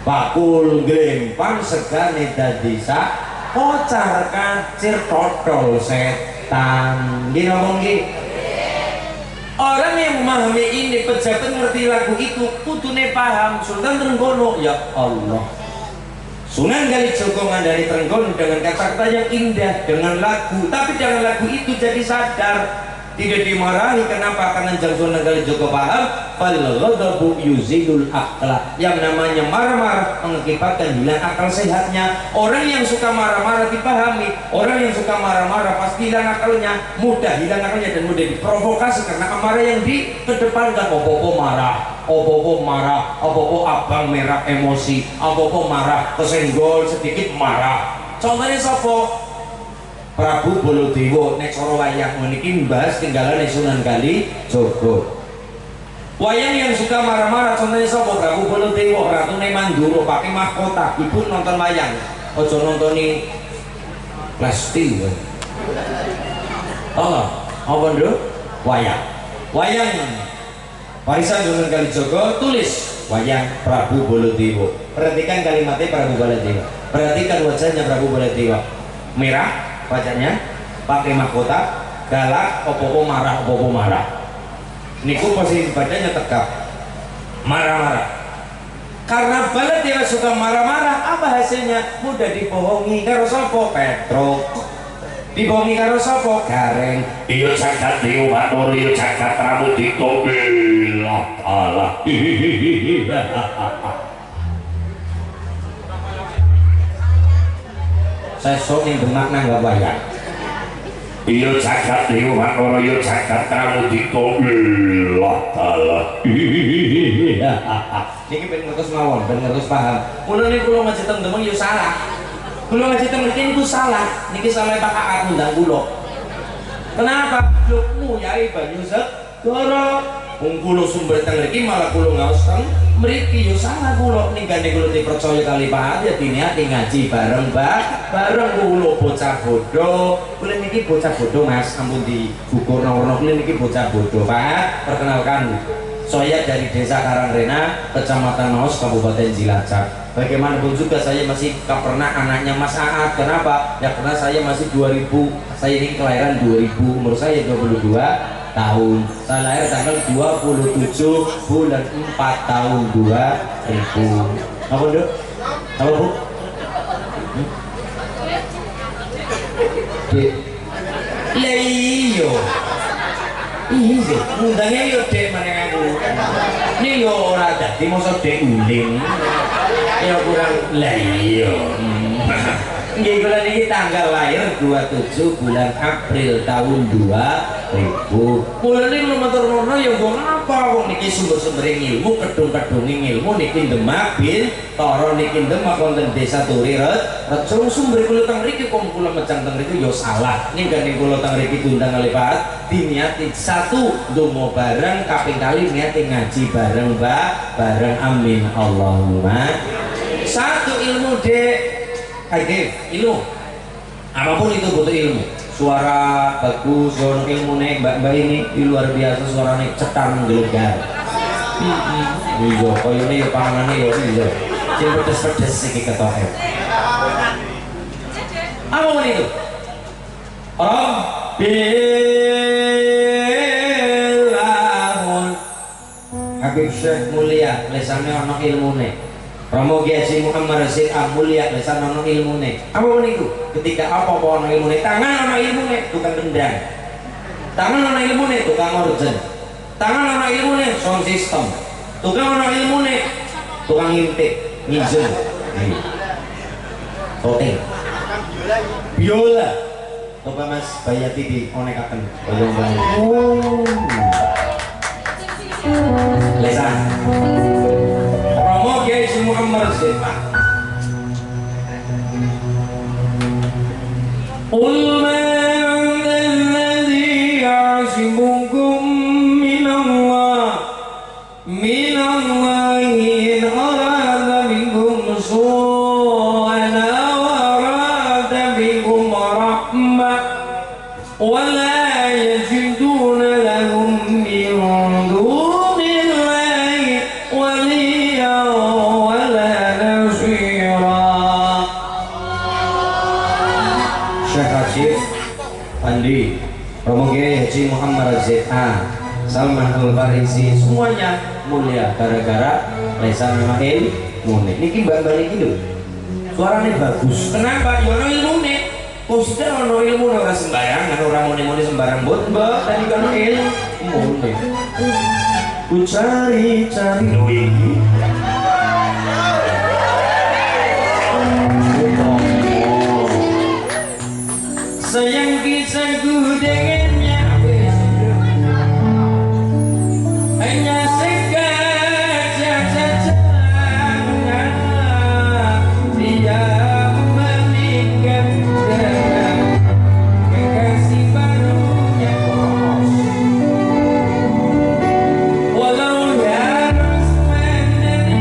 bakul glempang segane dadi sak kocar kacir totol setan. Gini ngomong gini. Orang yang memahami ini, pejabat ngerti lagu itu, kudune paham. Sultan Trenggono, ya Allah, Sunan Kalijogo ngandani Trenggono dengan kata-kata yang indah, dengan lagu. Tapi dengan lagu itu jadi sadar, tidak dimarahi. Kenapa? Karena Sunan Kalijogo paham, fal ghadabu yuzilul aqla. Yang namanya marah-marah mengakibatkan hilang akal sehatnya. Orang yang suka marah-marah dipahami. Orang yang suka marah-marah pasti hilang akalnya, mudah hilang akalnya dan mudah diprovokasi karena amarah yang dikedepankan. Opo-opo marah, opo-opo marah, opo-opo abang merah emosi, opo-opo marah kesenggol sedikit marah. Contohnya sopo? Prabu Baladewa nek cara wayang meniki mbahas tinggalan Sunan Kalijogo. Wayang yang suka marah-marah contohnya sapa? Prabu Baladewa, Ratune Mandura pakai mahkota. Ibu nonton wayang, ojo nontoni Lesti. Oh, apa nduk? Wayang. Wayang warisan Sunan Kalijogo, tulis wayang Prabu Baladewa. Perhatikan kalimatnya Prabu Baladewa. Perhatikan wajahnya Prabu Baladewa. Merah wajahnya, pakai mahkota, galak, opo-opo marah, opo-opo marah. Niku posisi badannya tegap, marah-marah. Karena Baladewa suka marah-marah, apa hasilnya? Mudah dibohongi. Karo sapa? Petruk. Dibohongi karo sapa? Gareng. Iya jagat dewa nur, iya jagat pramudita Allah Allah. Saya sok yang demak nang wayang. Iya jagat dewa nur, iya jagat pramudita Allah Allah. Niki ben ngertos mawon, ben ngertos paham. Mun niku kula ngaji teng demeng yo salah. Kula ngaji teng mriki niku salah. Niki salah Pak Aat undang kula. Kenapa? Lukmu Yai Banyu Segara. Wong kula sumber teng mriki malah kula ngaos teng mriki yo salah kula. Ninggane kula dipercaya kali Pak Aat ya diniati ngaji bareng bareng kula bocah bodoh. Kula niki bocah bodoh Mas, ampun di bukur nomor niki bocah bodoh Pak. Perkenalkan, saya dari Desa Karangrena, Kecamatan Maus, Kabupaten Cilacap. Bagaimanapun juga saya masih pernah anaknya Mas Aat. Kenapa? Ya karena saya masih 2000, saya ini kelahiran 2000, umur saya 22 tahun. Saya lahir tanggal 27 bulan 4 tahun 2000. Apa Dok? Apa Bu? Dek. Lah iya. Iya, undangnya yo Dek meneng aku. Ini yo ora dadi mosok Dek uling. Ya kurang lah iya. Nggih kula niki tanggal lahir 27 bulan April tahun 2000. Kula niki matur nuwun ya wong apa wong niki sumber-sumber ilmu, kedung-kedung ilmu niki Demak bin Toro niki Demak wonten Desa Turiret. Rejo sumber kula teng mriki kok kula mecang teng mriki ya salah. Ning kula teng mriki diundang kalih Pak, diniati satu donga bareng, kaping kali niati ngaji bareng Mbak, bareng amin Allahumma. Satu ilmu Dek. Ilmu apapun itu butuh ilmu. Suara bagus, sono ilmu nih mbak ini luar biasa, suaranya cetar menggelegar. Iya, kaya ini ya panganannya ya iya. Sing pedes-pedes iki ketoke. Apapun itu. Rabbilahun Habib Syekh Mulia lesane ana ilmune. Romo Kiai Haji Muhammad Rasid Mulia lesan ono ilmune. Apa itu? Ketika apa-apa ono ilmune, tangan ono ilmune tukang kendang. Tangan ono ilmune tukang organ. Tangan ono ilmune sound system. Tukang ono ilmune tukang ngintip, ngizen. Tote. Biola. Coba Mas Bayati di onekaken. Oh. Lesan. Romo Kiai Haji Muhammad Rasid. Qul man alladhi ya'simukum minallahi in arada minkum su'an aw arada bikum rahmah wa la yajiduna lahum min dunillahi waliyan wala nasira. Syekh Rashid Andi, Romo Kiai Haji Muhammad Rasid Salman Al-Farisi, semuanya mulia gara-gara lesan mail mune. Niki mbak-mbak niki lho, suaranya bagus. Kenapa? Ya ono ilmune. Kok sudah ono ilmu ora sembarangan, ora muni-muni sembarang mbok tadi kan ilmu. Ku cari-cari wingi. Sayang kisahku dengannya hanya sekejap saja dia meninggalkan kekasih barunya. Walau harus menderita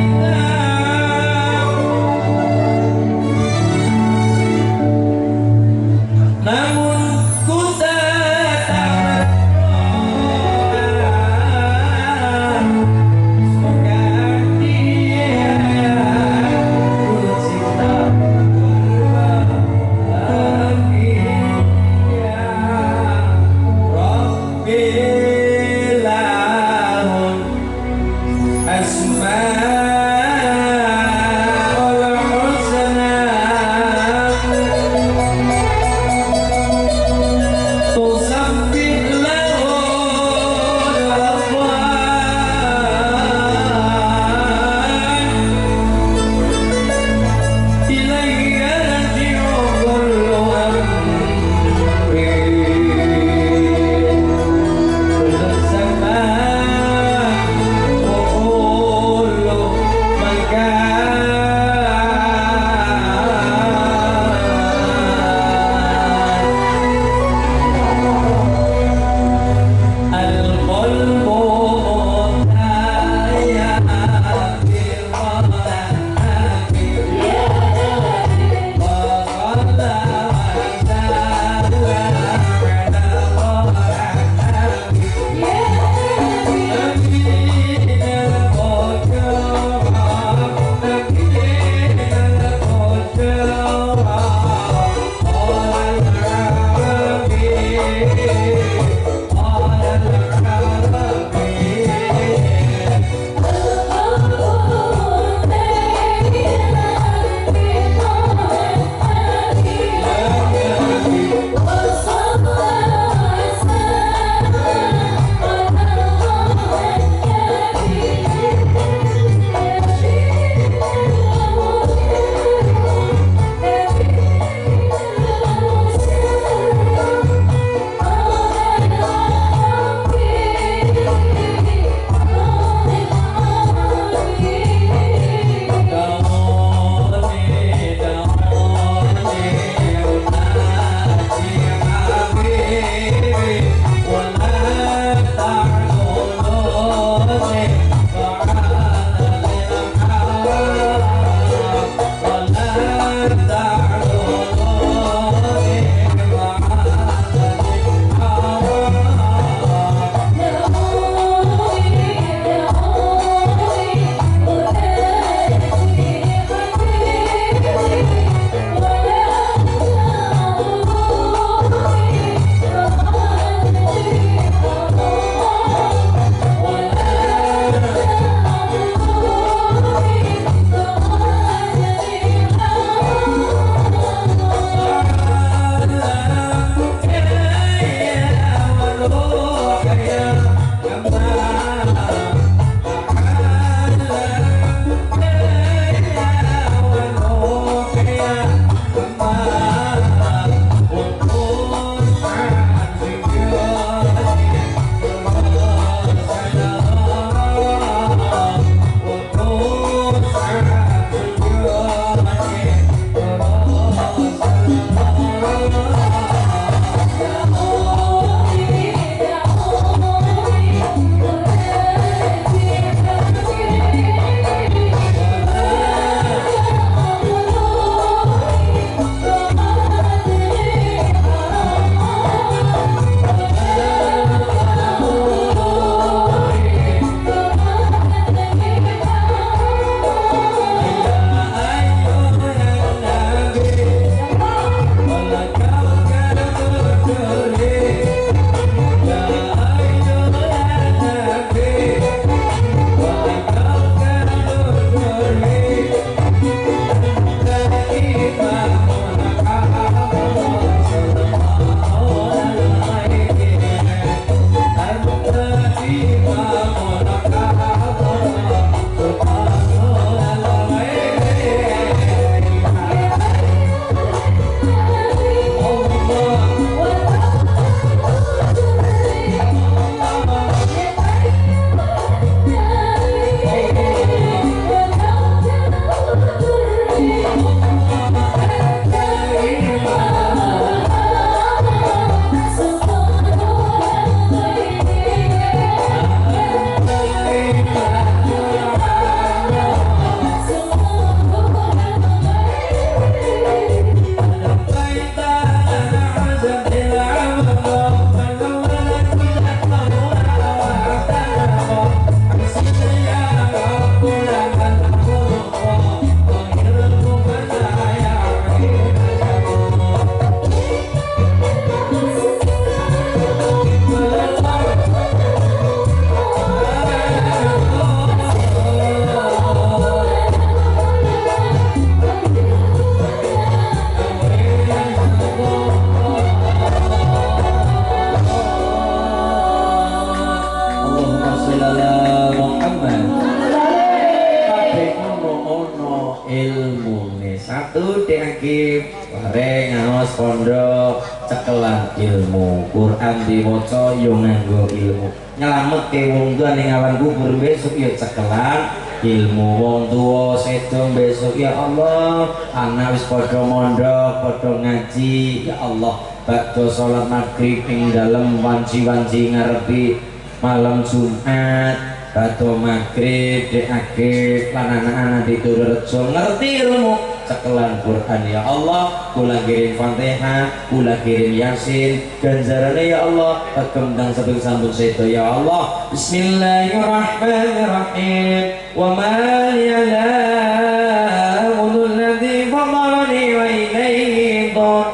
satu diakib bareng ngaos pondok cekelan ilmu Quran diwaca yo nganggo ilmu nyelametke wong tuwa ning alam kubur besok yo cekelan ilmu wong tuwa sedo besok ya Allah anak wis padha mondok padha ngaji ya Allah bakdo salat maghrib ing dalem wanci-wanci ngarepi malam Jumat batu maghrib di akhir lan anak-anak di Turejo ngerti ilmu cekelan Quran ya Allah kula kirim Fatihah kula kirim Yasin ganjarane ya Allah kembang seping sambung sedo ya Allah Bismillahirrahmanirrahim wa ma liya la ulul ladzi fadarani wa ilayhi dhur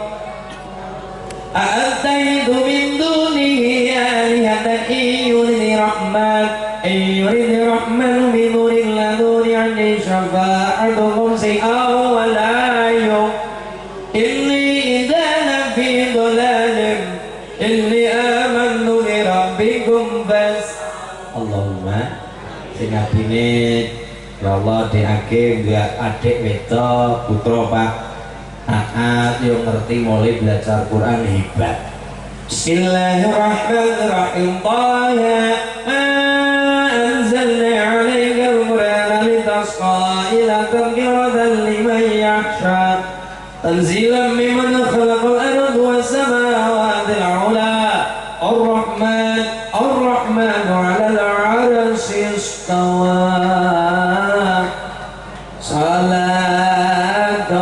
a'taitu min dunihi alihatan iyurni rahman يريد الرحمن بنور الذون عني شفاعتهم سيئا ولا يوم إني إذا لفي ضلال إني آمنت بربكم بس اللهم singapine ya Allah diake gak adik wedok putra Pak Aat yang ngerti mulai belajar Quran hebat Bismillahirrahmanirrahim أنزلنا عليك القرآن لتشقى إلى تذكرة لمن يخشى تنزيلا ممن خلق الأرض والسماوات العلى الرحمن على العرش استوى صلاة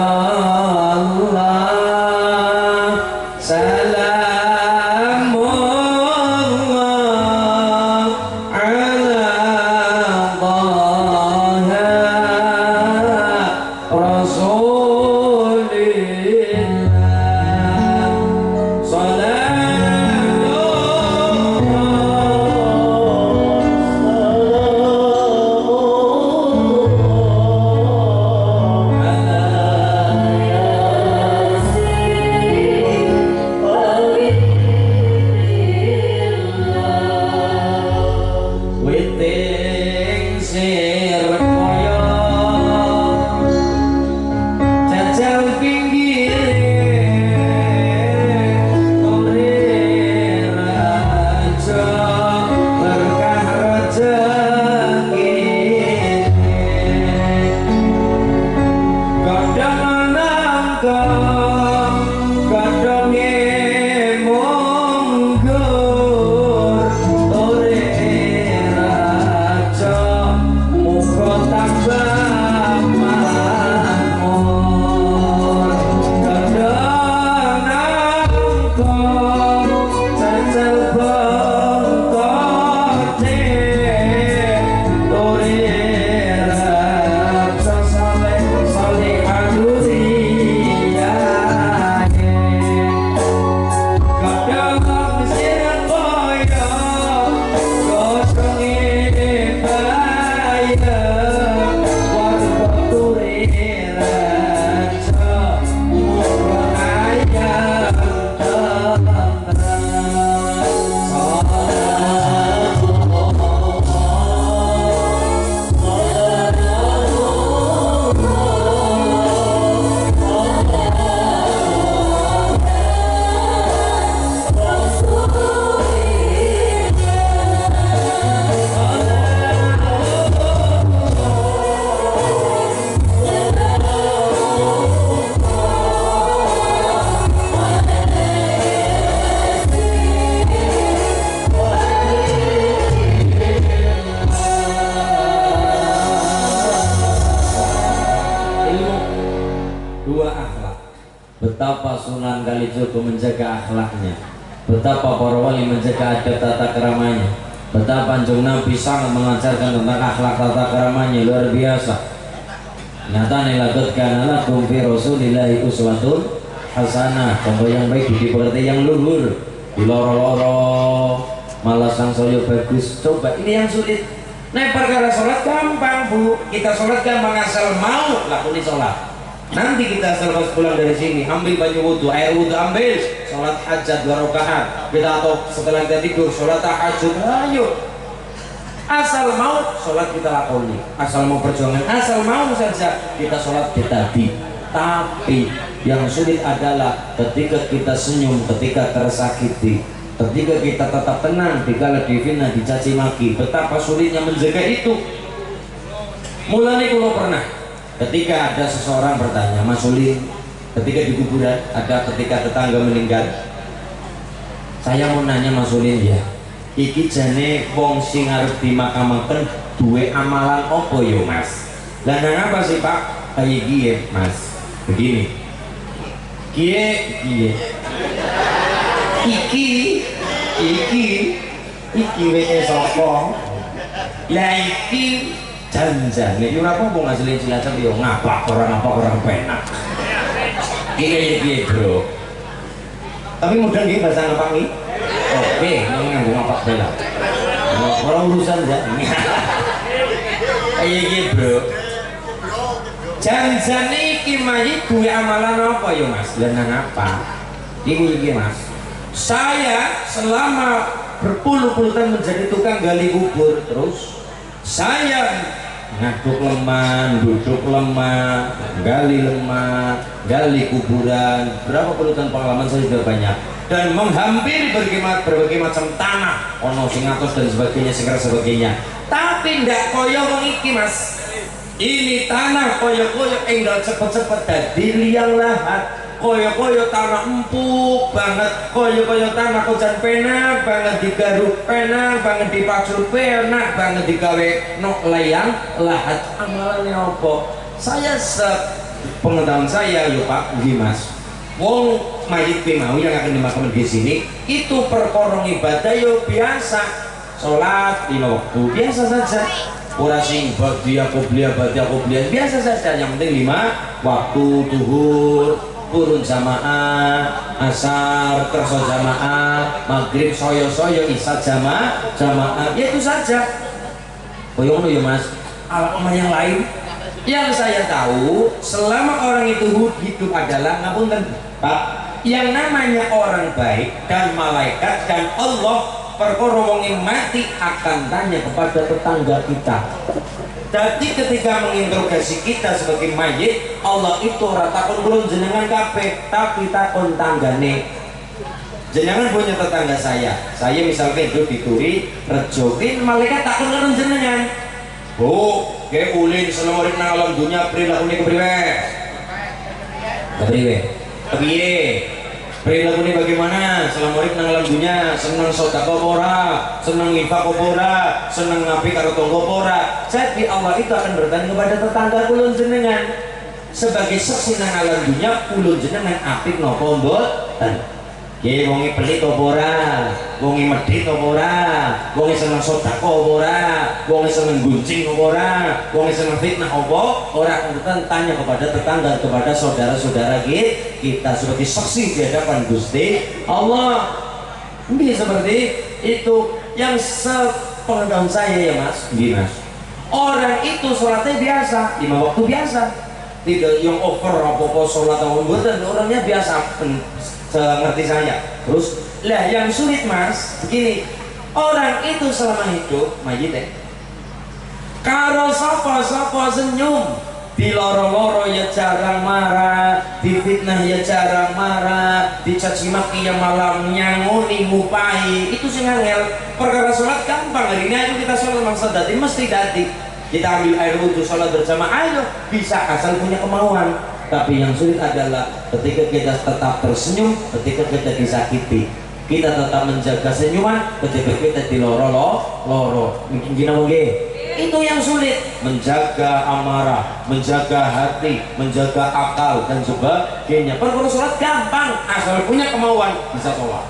الله سلام الله على طه رسول الله صلاة Witing sir koyo jajal pinggire ore raja berkah rezeki kadang nangka kadang monggur ore raja muga tambah makmur kadang nangka jajal bengkote ore raja saleh aduriyane kadang mesir koyo gosonge baya warga ture raja muga ayam ilmu dua akhlak betapa Sunan Kalijogo menjaga akhlaknya betapa para wali menjaga adab tata keramanya betapa Kanjeng Nabi sangat mengajarkan tentang akhlak tata keramanya luar biasa nyatane laqad kana lakum fi rasulillahi uswatun hasanah contoh yang baik dipengerti yang luhur di loro-loro malah sang soyo bagus coba ini yang sulit nah perkara sholat gampang bu kita sholat gampang asal mau lakoni sholat nanti kita selepas pulang dari sini ambil banyu wudhu air wudhu ambil sholat hajat 2 rakaat kita atau setelah kita tidur sholat tahajud ayo asal mau sholat kita lakoni asal mau perjuangan asal mau saja kita sholat kita di Tapi yang sulit adalah ketika kita senyum, ketika tersakiti, ketika kita tetap tenang dikala difitnah, dicaci maki. Betapa sulitnya menjaga itu. Mulanya kalau pernah ketika ada seseorang bertanya, Mas Ulin, ketika di kuburan ada ketika tetangga meninggal, saya mau nanya Mas Ulin ya, iki jane wong sing arep dimakamaken duwe amalan opo yo Mas? Lah nang apa sih Pak? Kayak gini Mas, begini kie iki weke sapa? Lah iki janjane yo ora apa-apa ngasilin Cilacap yo ngapak orang penak. Iki bro. Tapi mudah nggih bahasa ngapak iki. Oke, nganggo ngapak bela. Orang urusan ya. Kayak iki bro. Janjane iki mayit duwe amalan apa ya Mas? Lah nang apa? Iki Mas. Saya selama berpuluh-puluh tahun menjadi tukang gali kubur, terus saya ngaduk lemah, duduk lemah, gali lemah, gali kuburan. Berapa puluh tahun pengalaman saya sudah banyak dan menghampiri berbagai macam tanah, ono sing atos dan sebagainya, sebagainya. Tapi ndak koyo wong iki Mas. Ini tanah koyo-koyo enggal cepet-cepet dadi liang lahat. Koyo-koyo tanah empuk banget, koyo-koyo tanah kocan penak banget, digaruk penak banget, dipacul penak banget, digawe nok layang lahat. Amalannya apa? Saya pengetahuan saya yo Pak Mas, wong mayit mau yang akan dimakamkan di sini itu perkorong ibadah yo biasa, sholat 5 waktu biasa saja. Ora sing badi aku beli biasa saja, yang penting 5 waktu, zuhur, turun jamaah, asar, kerso jamaah, maghrib soyo-soyo, isya jamaah, ya itu saja. Koyo ya Mas. Alamat yang lain yang saya tahu selama orang itu hidup adalah ngapunten Pak, yang namanya orang baik dan malaikat dan Allah perkara wong mati akan tanya kepada tetangga kita. Jadi ketika menginterogasi kita sebagai mayit, Allah itu ora takon kula jenengan kabeh, tapi takon tanggane. Jenengan punya tetangga saya misalnya hidup di Turi, Rejokin, malaikat takon karo jenengan. Bu, ge ulin selama urip nang alam dunya prilakune kepriwe? Kepiye? Perilakunya bagaimana selama urip nang alam dunya? Seneng sedekah apa ora? Seneng infak apa ora? Seneng ngapik karo tangga apa ora? Jadi Allah itu akan bertanya kepada tetangga kula jenengan. Sebagai saksi nang alam dunya, kula jenengan apik napa mboten? Nggih wonge pelit apa ora? Wonge medhit apa ora? Wonge seneng sedekah apa ora? Wonge seneng guncing apa ora? Wonge seneng fitnah apa ora? Kemudian tanya kepada tetangga, kepada saudara-saudara kita sebagai saksi di hadapan Gusti Allah. Ini seperti itu yang sepengetahuan saya ya Mas. Nggih Mas. Orang itu sholatnya biasa, 5 waktu biasa. Tidak yang over apa-apa sholat atau mboten, orangnya biasa. Ngerti saya. Terus lah yang sulit Mas begini, orang itu selama hidup mayit karo sapa senyum, di loro-loro ya jarang marah, difitnah ya jarang marah, dicaci maki ya malam nyangoni ngupahi. Itu sing angel. Perkara sholat gampang, hari ini ayo kita sholat maksud dadi mesti dadi kita ambil air wudhu sholat bersama, ayo bisa asal punya kemauan. Tapi yang sulit adalah ketika kita tetap tersenyum, ketika kita disakiti, kita tetap menjaga senyuman, ketika kita di loro gini mungkin itu yang sulit, menjaga amarah, menjaga hati, menjaga akal dan sebagainya. Perkara sholat gampang, asal punya kemauan bisa sholat,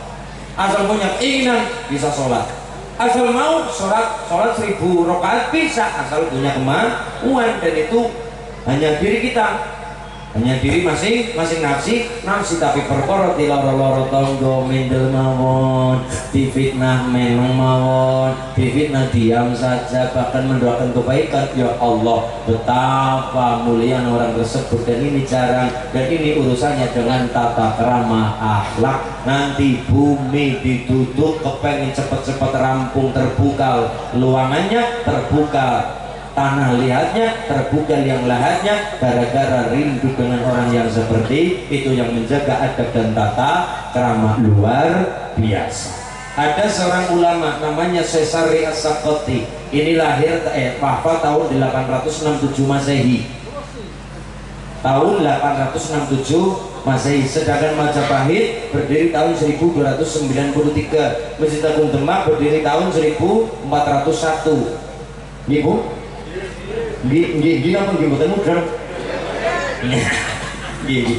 asal punya keinginan bisa sholat, asal mau sholat 1000 rakaat bisa, asal punya kemauan. Dan itu hanya diri kita, hanya diri masing nafsi tapi perkara di loro-loro tangga mendel mawon, difitnah meneng mawon, difitnah diam saja, bahkan mendoakan kebaikan. Ya Allah, betapa mulia orang tersebut. Dan ini jarang, dan ini urusannya dengan tata krama akhlak. Nanti bumi ditutup, kepengen cepet-cepet rampung, terbuka luangannya, terbuka tanah liatnya, terbuka liang lahatnya, gara-gara rindu dengan orang yang seperti itu yang menjaga adab dan tata krama luar biasa. Ada seorang ulama namanya Sesari As-Sakoti. Ini lahir wafat tahun 867 Masehi. Tahun 867 Masehi. Sedangkan Majapahit berdiri tahun 1293. Masjid Agung Demak berdiri tahun 1401. Ibu? Nggih napa nggih mboten mudeng? Nggih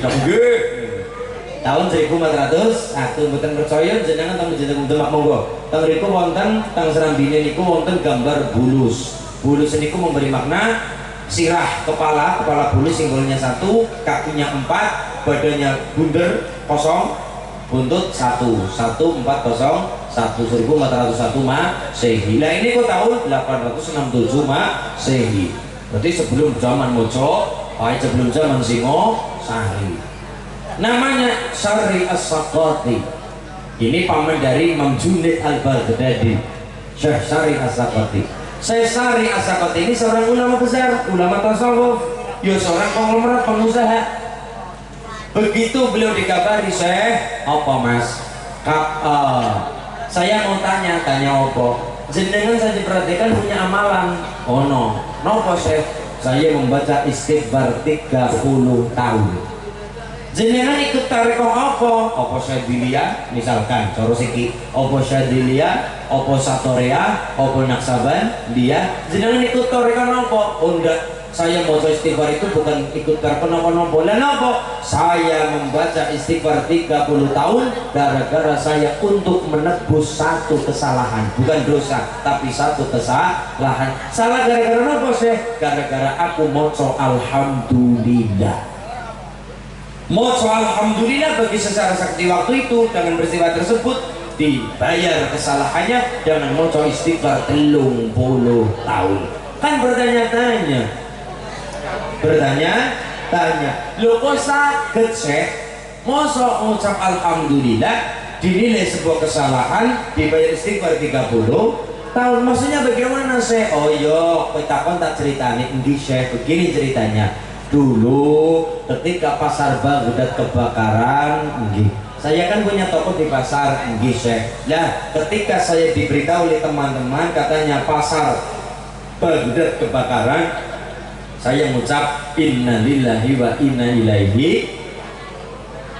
tahun 1401 mboten percaya jenengan teng Masjid Agung Demak monggo. Teng mriku wonten teng serambine niku wonten gambar bulus. Bulus niku memberi makna sirah kepala bulus simbolnya 1, kakinya 4, badannya bunder kosong, buntut 1, 1401 Masehi. Nah ini kok tahun 867 Masehi. Berarti sebelum zaman Mojo, sebelum zaman Singosari. Namanya Sari As-Sakoti. Ini paman dari Imam Junaid Al-Baghdadi, Syekh Sari As-Sakoti. Syekh Sari As-Sakoti ini seorang ulama besar, ulama tasawuf, ya seorang konglomerat pengusaha. Begitu beliau dikabari, Syekh, apa mas? Saya mau tanya apa? Jenengan saya diperhatikan punya amalan. Oh no, nopo Syekh? Saya membaca istighfar 30 tahun. Jenengan ikut tarekoh apa? Apa Syadziliyah misalkan, coro siki. Apa Syadziliyah, apa Satorea, apa Naksaban, dia. Jenengan ikut tarekoh apa? Oh enggak, saya mau istighfar itu bukan ikut tarekoh nopo-nopo. Lah nopo? Saya membaca istighfar 30 tahun gara-gara saya untuk menebus satu kesalahan, bukan dosa, tapi satu kesalahan. Salah gara-gara nopo Syekh? Gara-gara aku moco alhamdulillah. Moco alhamdulillah bagi secara sakti waktu itu dengan peristiwa tersebut dibayar kesalahannya dengan moco istighfar 30 tahun. Kan bertanya-tanya, lo kok sakit Syekh? Moco mengucap alhamdulillah dinilai sebuah kesalahan dibayar istighfar 30 tahun. Maksudnya bagaimana Syekh? Oh yo, petakon tak ceritanya ini Syekh, begini ceritanya. Dulu ketika pasar Baghdad kebakaran, saya kan punya toko di pasar, Syekh. Nah, ketika saya diberitahu oleh teman-teman katanya pasar Baghdad kebakaran, saya mengucap innalillahi wa inna ilaihi.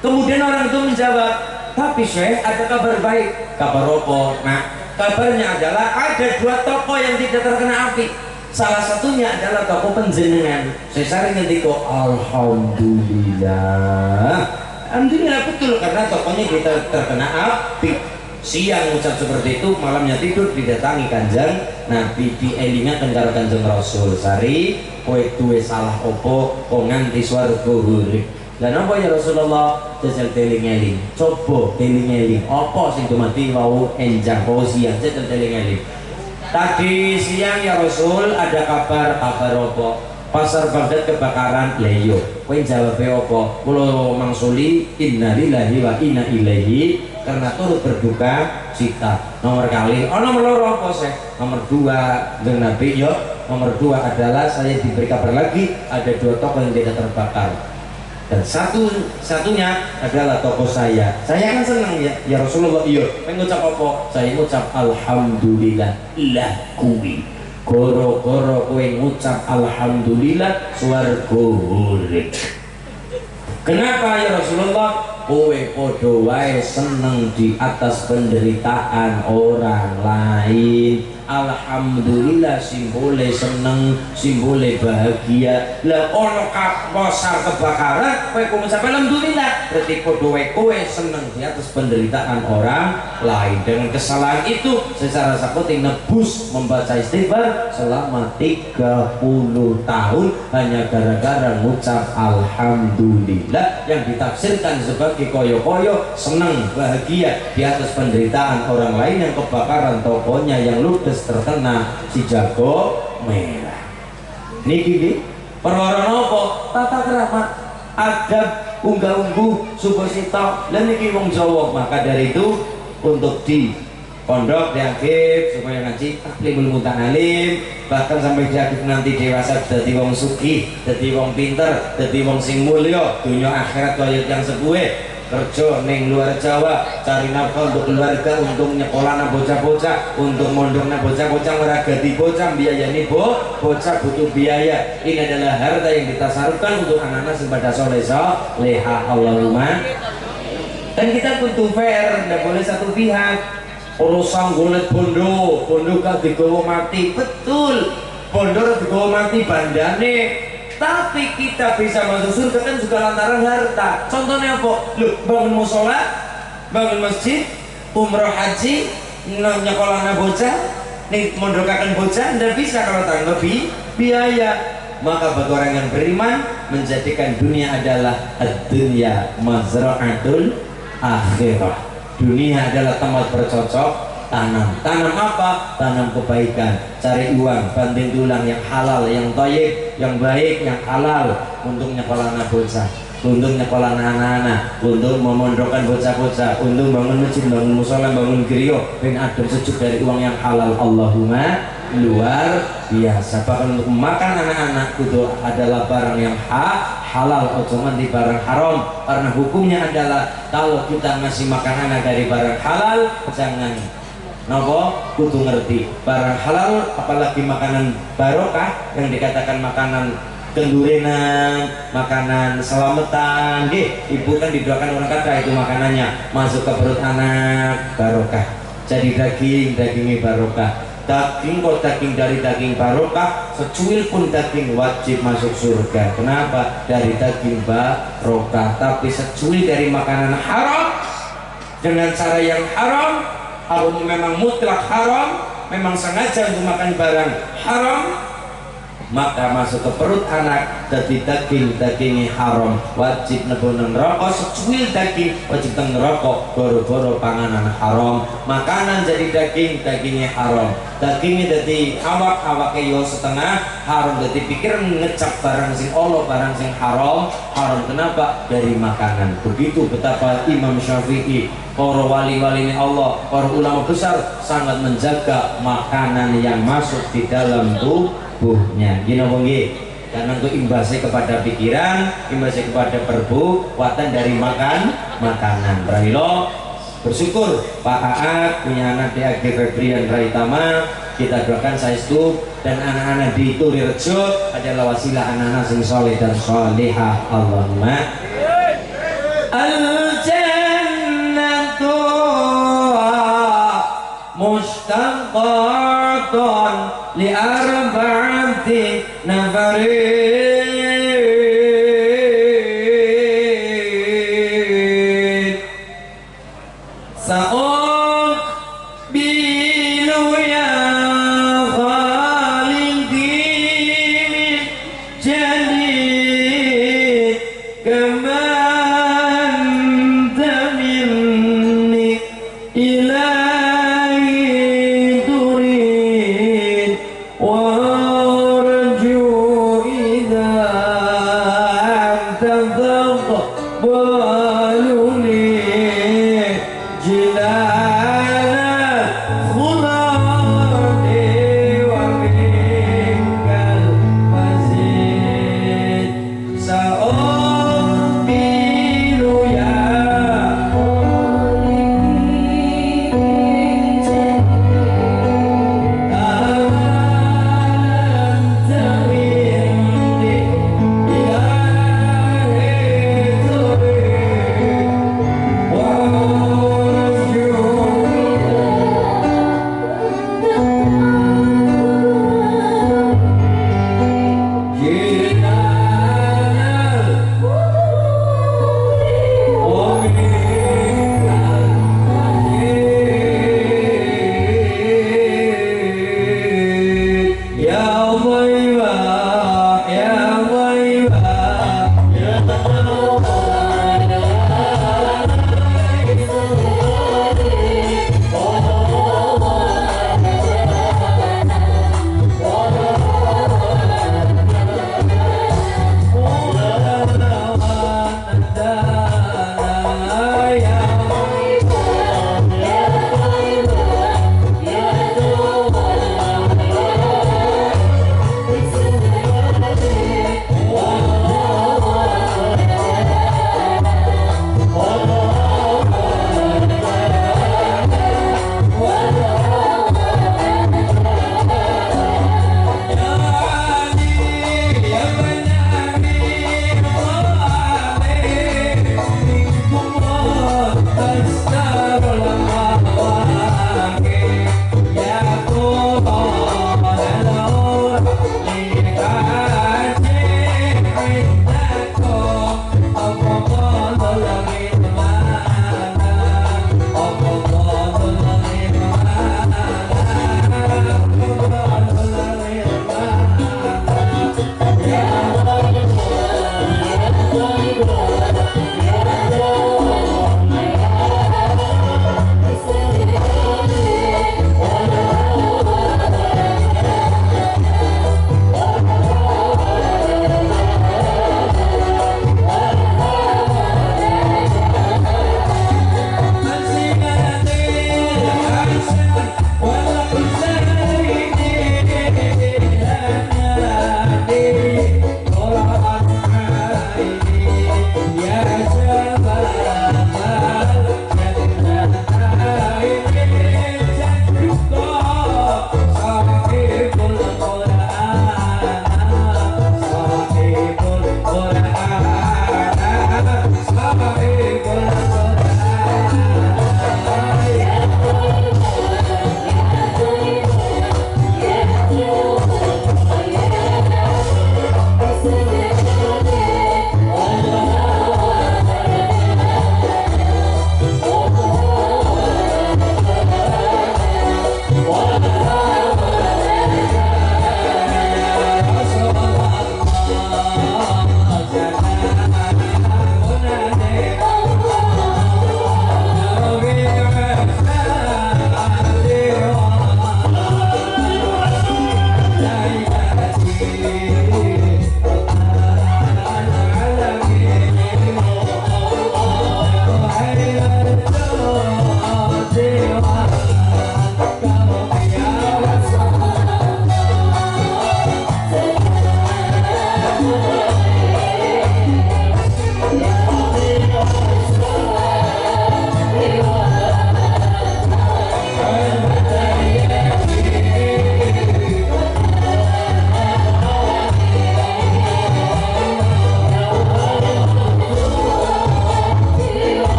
Kemudian orang itu menjawab, tapi Syekh ada kabar baik. Kabar apa? Nah, kabarnya adalah ada 2 toko yang tidak terkena api. Salah satunya adalah toko penjenengan. Saya sering ngendiko alhamdulillah. Alhamdulillah betul karena tokonya kita terkena api. Siang ucap seperti itu, malamnya tidur didatangi Kanjeng Nabi, dielingaken karo Kanjeng Rasul. Sari kowe duwe salah opo kok nganti swarga urip. Lah napa ya Rasulullah? Jajal teling-eling. Coba teling-eling. Apa sing dumadi wau enjang apa siang jajal teling-eling. Tadi siang ya Rasul ada kabar apa? Pasar Baghdad kebakaran. Leyo, kowe jawab apa? Kula mangsuli innalillahi wa inna ilaihi karena turut berduka cita. Nomor kali, nomor loro apa Syekh? Nomor 2 dengan Nabi yo. Nomor 2 adalah saya diberi kabar lagi ada 2 toko yang tidak terbakar. Dan satunya adalah toko saya. Saya kan senang ya Rasulullah. Iya, mengucap apa? Saya mengucap alhamdulillah lah kuwi. Goro-goro kowe ngucap alhamdulillah swarga urip. Kenapa ya Rasulullah? Kowe padha wae seneng di atas penderitaan orang lain. Alhamdulillah simbole seneng, simbole bahagia. Lah ono pasar kebakaran, kowe ngucap alhamdulillah, berarti padha wae kowe seneng di atas penderitaan orang lain. Dengan kesalahan itu secara sakti nebus membaca istighfar selama 30 tahun hanya gara-gara ngucap alhamdulillah yang ditafsirkan sebagai koyo-koyo seneng bahagia di atas penderitaan orang lain yang kebakaran tokonya yang ludes terkena si jago merah. Niki perwara nopo? Tata krama, adab, unggah-ungguh, subasita, dan niki wong Jawa. Maka dari itu untuk di pondok diaktif supaya ngaji taklimul muta'alim, bahkan sampai diaktif nanti dewasa dadi wong sugih, dadi wong pinter, dadi wong sing mulya dunya akhirat kaya yang sepuhe. Kerja ning luar Jawa, cari nafkah untuk keluarga, untuk nyekolahna bocah-bocah, untuk mondokna bocah-bocah, meragati bocah, biayani bocah butuh biaya. Ini adalah harta yang ditasarufkan untuk anak-anak pada soleh leha Allahumma. Dan kita butuh fair, tidak boleh satu pihak. Urusan golek bondo gak digawa mati, betul. Bondo digawa mati bandane. Tapi kita bisa masuk surga kan juga lantaran harta. Contohnya apa? Loh, bangun musola, bangun masjid, umroh haji, nyekolahna bocah, nih mondokakan bocah, tidak bisa kalau tanpa biaya. Maka bagi orang yang beriman menjadikan dunia adalah ad-dunya mazra'atul akhirah. Dunia adalah tempat bercocok tanam. Tanam apa? Tanam kebaikan, cari uang, banting tulang yang halal, yang thayyib, yang baik, yang halal untuk nyekolah anak bocah, untuk nyekolah anak-anak, untuk memondokkan bocah-bocah, untuk bangun masjid, bangun musola, bangun gereja, ben adem sejuk dari uang yang halal. Allahumma luar biasa. Bahkan untuk makan anak-anak itu adalah barang yang halal, ojo nganti barang haram, karena hukumnya adalah kalau kita ngasih makan anak dari barang halal, jangan nopo kudu ngerti barang halal, apalagi makanan barokah yang dikatakan makanan kendurenan, makanan selamatan. Ibu kan didoakan orang kata itu makanannya masuk ke perut anak barokah, jadi dagingnya barokah. Daging kok daging dari daging barokah, secuil pun daging wajib masuk surga. Kenapa? Dari daging barokah. Tapi secuil dari makanan haram dengan cara yang haram, atau memang mutlak haram, memang sengaja untuk makan barang haram, maka masuk ke perut anak jadi dagingnya haram, wajib nebun neraka. Secuil daging wajib neraka, boro-boro panganan haram. Makanan jadi dagingnya haram, dagingnya jadi awaknya yo setengah haram. Jadi pikir ngecap barang sing Allah, barang sing haram. Kenapa? Dari makanan. Begitu betapa Imam Syafi'i, para wali-wali Allah, para ulama besar sangat menjaga makanan yang masuk di dalam tubuhnya. Gini nggih, karena itu imbasnya kepada pikiran, imbasnya kepada perbuatan dari makanan. Pramila bersyukur Pak Aat punya anak di Agi Febrian Raitama. Kita doakan saestu dan anak-anak di Turirejo adalah wasilah anak-anak sing soleh dan solehah. Allahumma al-jannatu mustaqatun li arba'ati nafarin sa'uqbilu ya khalidi min jadid kama anta minni ilahi turid wa arju idha anta taqbaluni jilala khuladi wa minkal mazid sa'uqbilu ya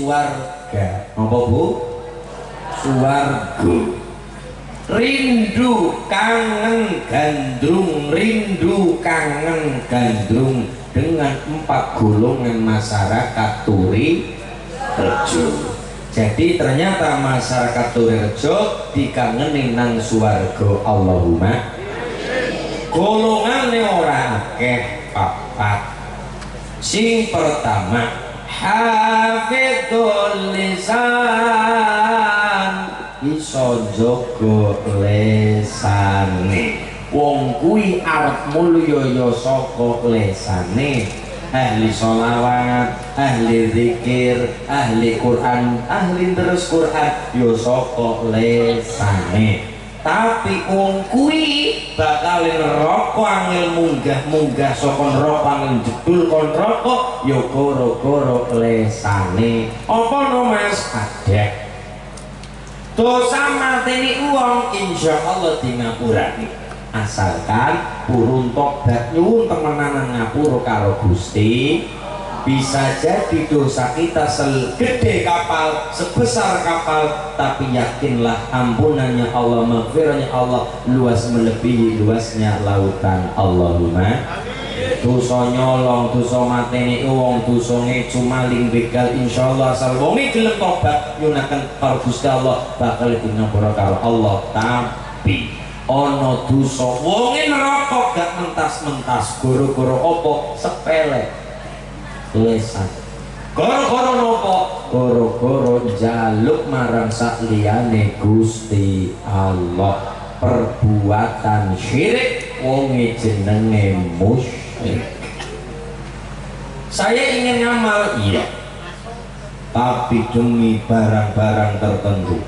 suarga. Apa Bu? Suarga. Rindu kangen gandrung, rindu kangen gandrung dengan 4 golongan masyarakat Turi Rejo. Jadi ternyata masyarakat Turi Rejo dikangeni nang suarga. Allahumma. Golongane ora akeh, papat. Sing pertama hafidhul lisan, iso jaga lesane. Wong kuwi arep mulya ya saka lesane. Ahli sholawat, ahli zikir, ahli Quran, ahli terus Quran ya saka lesane. Tapi wong kuwi bakal neraka angel munggah saka neraka angel jedul kon neraka ya gara-gara lesane. Apa no Mas? Ada. Dosa mateni wong insyaallah di ngapurani. Asalkan purun tobat nyuwun temenan ngapura karo Gusti. Bisa jadi dosa kita segede kapal, sebesar kapal, tapi yakinlah ampunannya Allah, maghfirahnya Allah luas melebihi luasnya lautan. Allahumma. Dosa nyolong, dosa mateni wong, dosa ngecu maling begal, insyaallah asal wonge gelem tobat nyunaken karo Gusti Allah bakal dinapura karo Allah. Tapi ana dosa wonge neraka gak mentas-mentas gara-gara apa? Sepele. Lesan. Gara-gara napa? Gara-gara jaluk marang sakliyane Gusti Allah. Perbuatan syirik wonge jenenge musyrik. Saya ingin ngamal, iya, tapi demi barang-barang tertentu.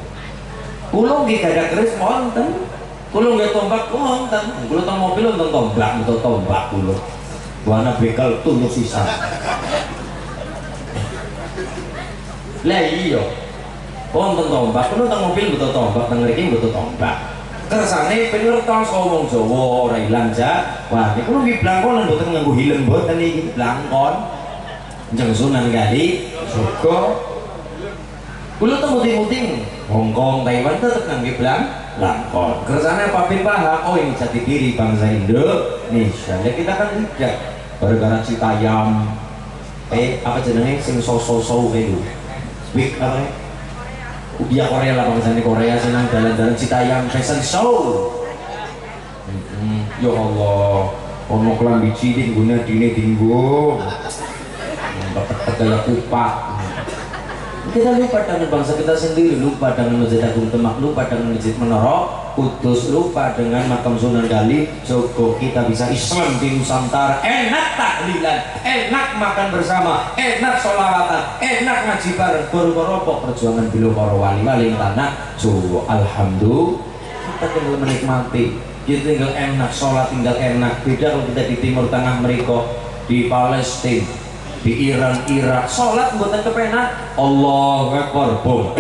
Kulo nggih gadah keris wonten, kulo nggih tombak wonten, kulo teng mobil wonten tombak, betul tombak kulo. Wana bekal tunu sisa. Lah iya, wonten tombak, kulo teng mobil betul tombak, teng mriki betul tombak. Kersane pengertos ngomong Jawa ora ilang ja. Wah, niku nggih blangkon mboten nganggo hilem mboten iki blangkon. Njeng Sunan Kali, Joko. Kulo temu muting Hongkong, Taiwan tetep nganggo blangkon. Kersane pabrik paha, oh ini jati diri bangsa Indonesia. Ya kita kan tidak gara-gara Citayam. Apa jenenge sing so-so kae lho. Big apa? Udia Korea lah bangsane Korea senang dalan-dalan Citayam fashion show. Ya Allah, ono klambi cilik guna dine dinggo. Bapak kaya kupak. Kita lupa dengan bangsa kita sendiri, lupa dengan Masjid Agung Demak, lupa dengan Masjid Menara Kudus, lupa dengan makam Sunan Kali. Joko kita bisa Islam di Nusantara, enak tahlilan, enak makan bersama, enak sholawatan, enak ngaji bareng. Baru-baru perjuangan bila para wali-wali tanah Jawa. Alhamdulillah kita tinggal menikmati, kita tinggal enak sholat, tinggal enak. Beda kalau kita di Timur Tengah mereka, di Palestina, di Iran, Irak, sholat buatan kepenak. Allahu Akbar, boom.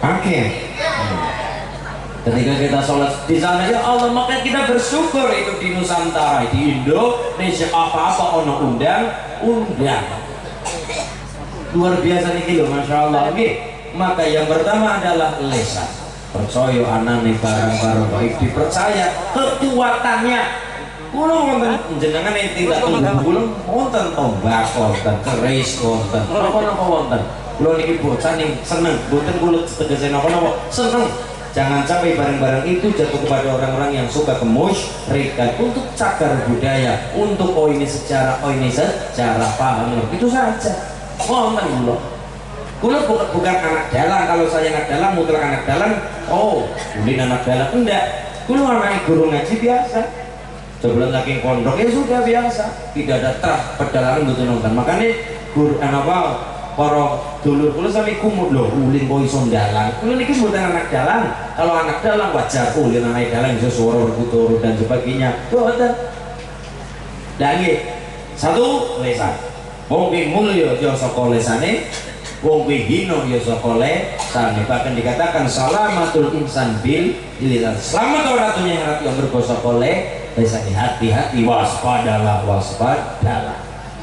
Oke. Ketika kita sholat di sana ya Allah, maka kita bersyukur itu di Nusantara, di Indonesia apa-apa ono undang. Luar biasa nih loh, masya Allah. Oke. Maka yang pertama adalah lesan. Percaya anane barang-barang baik, dipercaya kekuatannya. Kulo wonten jenengan yang tidak tunggu kulo wonten tombak wonten keris wonten napa-napa wonten. Kulo niki bocah ning seneng boten kulo tegese napa-napa seneng. Jangan sampai barang-barang itu jatuh kepada orang-orang yang suka kemusyrikan. Untuk cagar budaya, untuk oh ini sejarah, oh ini sejarah paham itu saja. Wonten kulo. Kulo bukan anak dalang. Kalau saya anak dalang mutlak anak dalang. Oh, ulin anak dalang enggak. Kulo anak guru ngaji biasa. Sebelum lagi pondok ya sudah biasa, tidak ada terah perjalanan betul nonton. Makanya Quran apa para dulur kulo sami kumut loh ulin kok iso dalang. Kulo niki sebutan anak dalang. Kalau anak dalang wajar ulin anak dalang iso suara berputur dan sebagainya. Boten. Lagi satu lesan. Wong kuwi mulya ya saka lesane, wong kuwi hina ya saka lesane. Bahkan dikatakan salamatul insan bil lisan. Selamat orang dunia akhirat yang berbasa lesan. Hati-hati, waspadalah.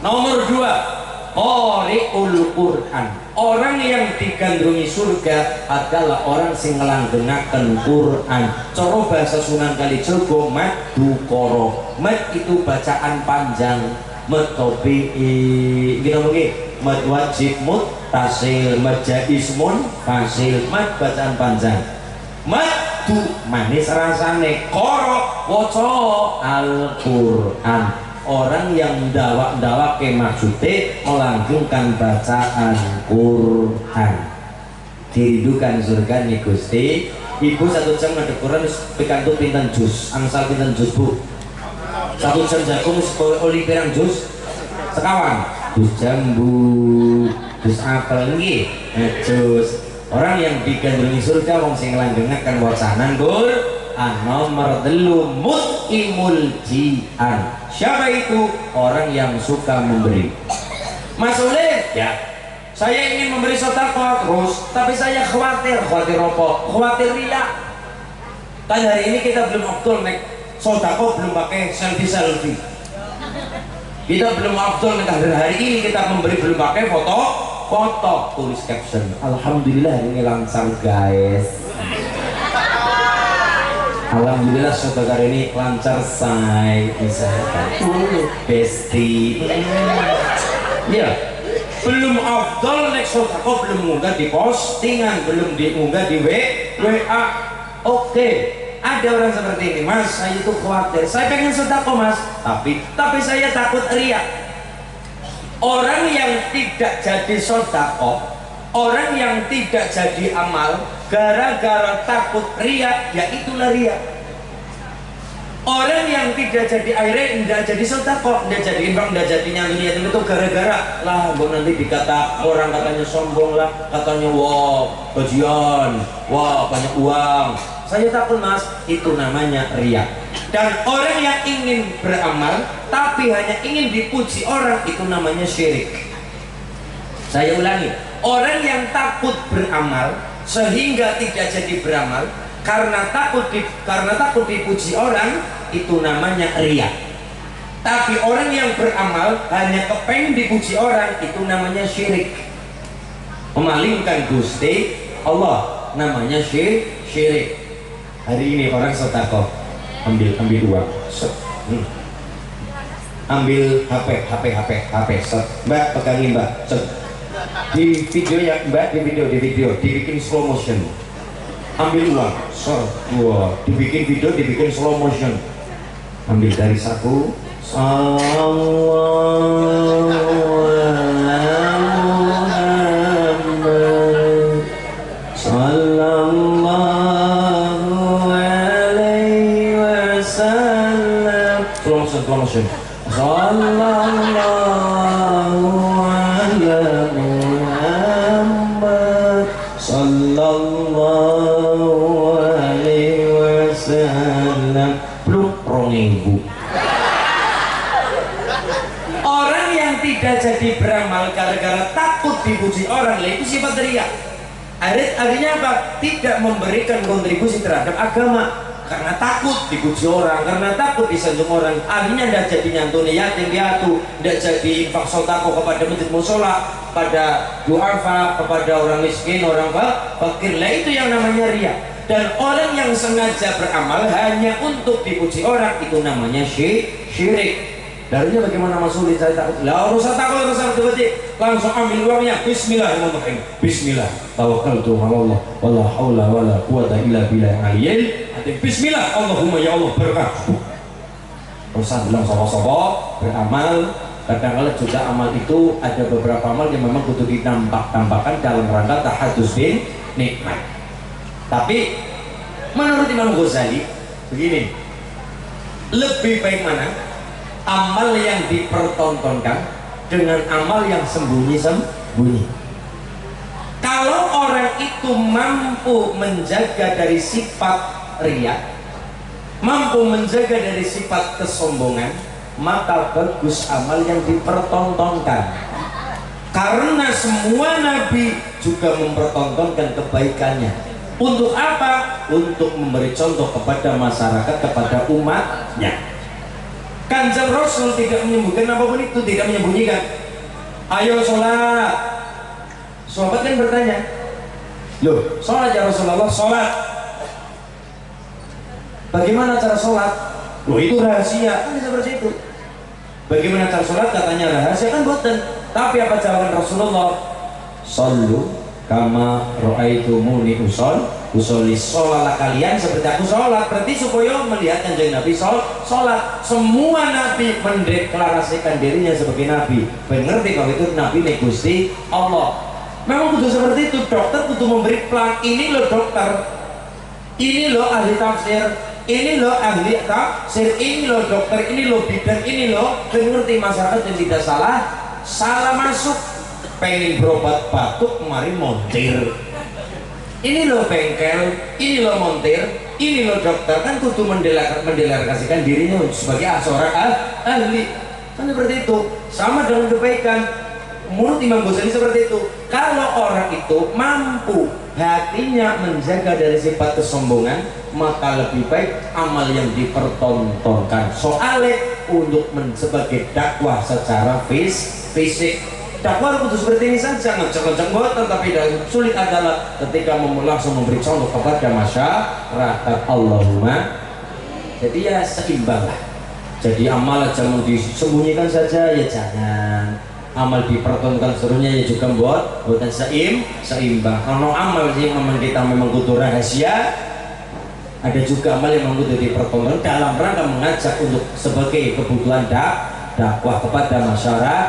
Nomor 2, qari'ul Quran. Orang yang digandrungi surga adalah orang sing ngelanggengaken Quran. Cara bahasa Sunan Kalijaga madu qara. Mad itu bacaan panjang, mad tabi'i gitu mungkin, mad wajib muttasil, mad jaismun fasil, mad bacaan panjang. Madu manis rasane, qara waca Al-Qur'an. Orang yang ndawak ke maksude melanggengkan bacaan Quran. Dirindukan surga nih Gusti. Ibu 1 jam ngadep Quran pikantuk pinten jus, angsal pinten jus Bu? 1 jam jagung oli pirang jus? Sekawan. Jus jambu, jus apel nggih, jus. Orang yang digandrungi surga wong sing nglanggengaken wacanan nomor 3 mutimul jian. Siapa itu? Orang yang suka memberi. Mas Ulil, ya, saya ingin memberi sedekah terus, tapi saya khawatir apa? Khawatir riya. Kan hari ini kita belum afdol nek sedekah, belum pakai selfie. Kita belum afdol nek hari ini kita memberi belum pakai foto, tulis caption. Alhamdulillah hari ini lancar guys. Alhamdulillah sedekah ini lancar say, bisa besti. Ya, belum afdol nek sedekah belum munggah di postingan, belum diunggah di WA. Oke, ada orang seperti ini, Mas, saya itu khawatir, saya pengen sedekah Mas, tapi saya takut riya. Orang yang tidak jadi sedekah, orang yang tidak jadi amal gara-gara takut riya, ya itulah riya. Orang yang tidak jadi akhirnya tidak jadi sedekah, tidak jadi infak, tidak jadi nyantuni itu gara-gara lah gua nanti dikata orang katanya sombong lah, katanya wah gajian, wah banyak uang. Saya takut Mas, itu namanya riya. Dan orang yang ingin beramal tapi hanya ingin dipuji orang, itu namanya syirik. Saya ulangi, orang yang takut beramal sehingga tidak jadi beramal karena takut dipuji orang, itu namanya riya. Tapi orang yang beramal hanya kepengen dipuji orang, itu namanya syirik. Memalingkan Gusti Allah, namanya syirik. Hari ini orang sedekah, ambil uang, ambil HP, Mbak pegangin Mbak, di video ya Mbak, di video dibikin slow motion, ambil uang, wah, dibikin video, dibikin slow motion, ambil dari saku, slow motion, sallallahu ala Muhammad sallallahu alaihi wasallam. Belum 2000. Orang yang tidak jadi beramal gara-gara takut dipuji orang, itu sifat riya. Artinya apa? Tidak memberikan kontribusi terhadap agama karena takut dipuji orang, karena takut disanjung orang. Akhirnya tidak jadi nyantuni yatim piatu, tidak jadi infak sedekah kepada masjid mushola, pada duafa, kepada orang miskin, orang fakir. Lah itu yang namanya riya. Dan orang yang sengaja beramal hanya untuk dipuji orang, itu namanya syirik. Darinya bagaimana Mas Uli, saya takut. Lah urusan takut, urusan betul-betul langsung ambil uangnya. Bismillahirrahmanirrahim. Bismillah. Tawakkaltu 'ala Allah. Wala haula wala quwata illa billahil aliyyil azim. Bismillah. Allahumma ya Allah berkah. Urusan bilang sopo-sopo beramal. Kadang-kadang juga amal itu ada beberapa amal yang memang kudu ditampak-tampakkan dalam rangka tahadus bin nikmat. Tapi menurut Imam Ghazali begini, lebih baik mana? Amal yang dipertontonkan dengan amal yang sembunyi-sembunyi. Kalau orang itu mampu menjaga dari sifat riya, mampu menjaga dari sifat kesombongan, maka bagus amal yang dipertontonkan. Karena semua nabi juga mempertontonkan kebaikannya. Untuk apa? Untuk memberi contoh kepada masyarakat, kepada umatnya. Kanjeng Rasul tidak menyembunyikan apapun itu, tidak menyembunyikan. Ayo sholat. Sahabat kan bertanya, loh sholat ya Rasulullah, sholat. Bagaimana cara sholat? Loh itu rahasia, kan seperti itu. Bagaimana cara sholat? Katanya rahasia, kan boten. Tapi apa jawaban Rasulullah? Sallu kama ra'aitumuni usolli, sholatlah kalian seperti aku sholat. Berarti supaya melihat kanjeng Nabi sholat. Semua Nabi mendeklarasikan dirinya sebagai Nabi. Mengerti kalau itu Nabi nih Gusti Allah. Memang kudu seperti itu. Dokter kudu memberi plan. Ini loh dokter, ini loh ahli tafsir, ini loh ahli tafsir, ini loh dokter, ini loh bidan, ini loh. Mengerti masyarakat yang tidak salah masuk. Pengen berobat batuk, kemarin montir. Ini loh bengkel, ini loh montir, ini loh dokter. Kan kudu mendeklarasikan dirinya sebagai seorang ahli. Kan seperti itu. Sama dengan kebaikan. Menurut Imam Ghazali seperti itu. Kalau orang itu mampu hatinya menjaga dari sifat kesombongan, maka lebih baik amal yang dipertontonkan. Soalnya untuk sebagai dakwah secara fisik. Dakwah kudu seperti ini saja, ngecek-ngecek boten, tapi sulit adalah ketika langsung memberi contoh kepada masyarakat. Allahumma. Jadi ya seimbang lah. Jadi amal jangan disembunyikan saja, ya jangan. Amal dipertontonkan seluruhnya ya juga buatan seimbang. Kalau amal yang memang kita memang kudu rahasia, ada juga amal yang memang kudu dipertontonkan dalam rangka mengajak untuk sebagai kebutuhan dakwah kepada masyarakat.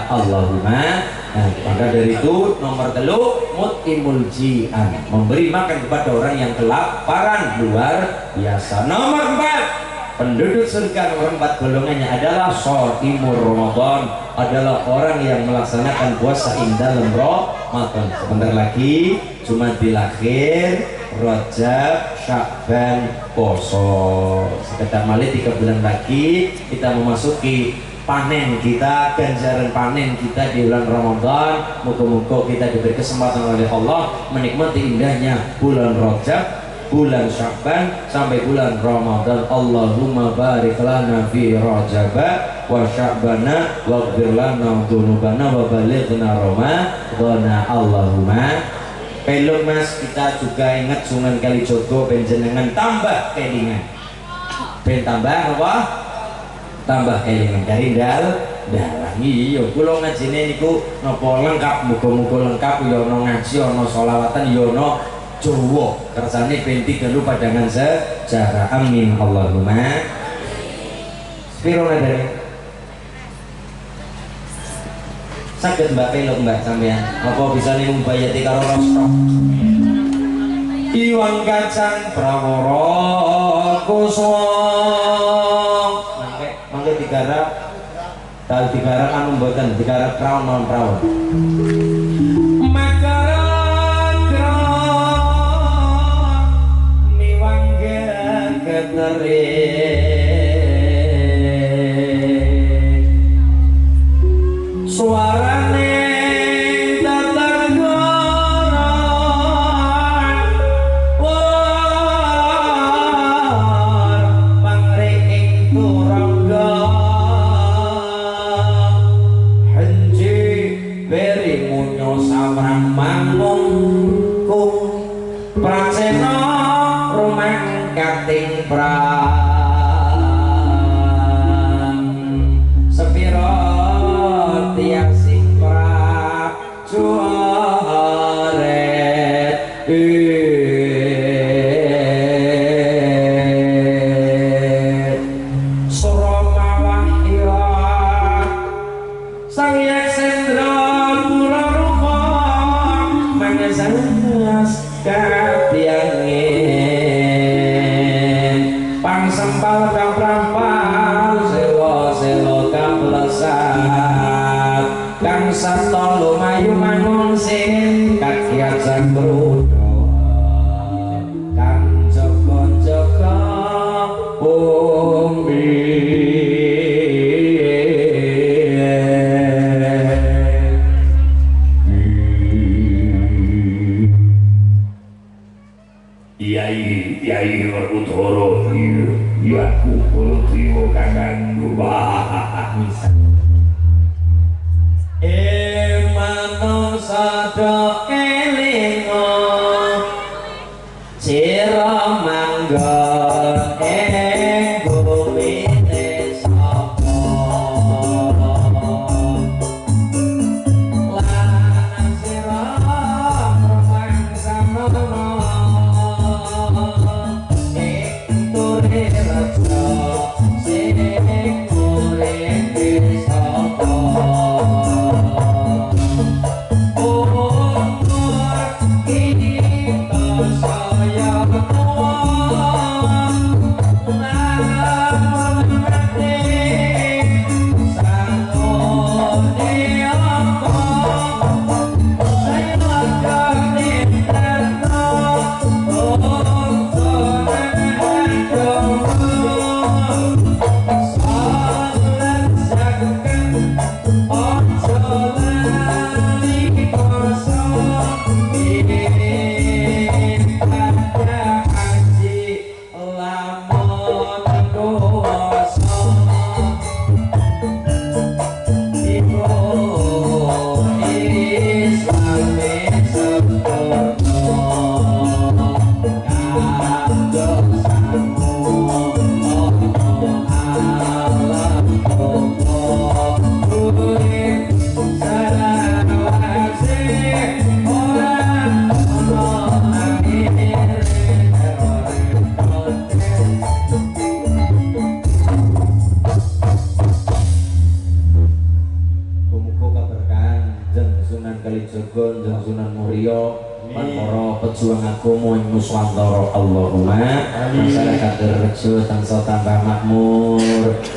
Allahumma. Nah, maka dari itu nomor 3 mutimul ji'an, memberi makan kepada orang yang kelaparan luar biasa. Nomor 4, penduduk surga nomor 4 golongannya adalah shaimur Ramadan, adalah orang yang melaksanakan puasa dalam Ramadan. Sebentar lagi Jumadil Akhir, Rajab, Sya'ban, poso. Sekedar malih 3 bulan lagi kita memasuki panen kita, ganjaran panen kita di bulan Ramadan. Moga-moga kita diberi kesempatan oleh Allah menikmati indahnya bulan Rajab, bulan Sya'ban sampai bulan Ramadan. Allahumma barik lana fi Rajab wa Sya'bana waghfir lana dzunubana wa balighna Ramadhana. Allahumma. Peluk Mas, kita juga ingat Sunan Kalijogo penjenengan tambah kelingan. Ben tambah apa? Tambah kelingan dari dalang. Iya kula ngajine niku napa lengkap, muga-muga lengkap ya ana ngaji, ana sholawatan ya ana Jawa. Kersane ben 3 padangan sejarah. Amin Allahumma. Spiro nadane. Saged Mbak peluk Mbak sampean. Apa bisa nih mbayati karo rostok? Iwang kacang prawara kuswa. Mangke digarap. Dal digarap anu mboten digarap praon non praon. Makaran niwang keteri. Suarane datar goron, war pangring turangga, henji beri munyo samrang mangkung, prasena rumang kating prang, sepiro tiang sing prajurit Suramawahya sang yak sendra kula rupa mangesas katiangin pangsempal kaprampal selo-selo kaplesat kang sato lumayu mangun sing kakiat sakrudo kang joko-joko umbi Yai Utoro ya kupul tiwo kakang gubah. manungsa do elingo sira manggon ing bumi sapa lan sira mangsamana ing turi raja sing urip sapa Kalijogon jeung Sunan Muria lan para pejuang agama ing Nuswantara Allahumma masyarakat rejo tansah tambah makmur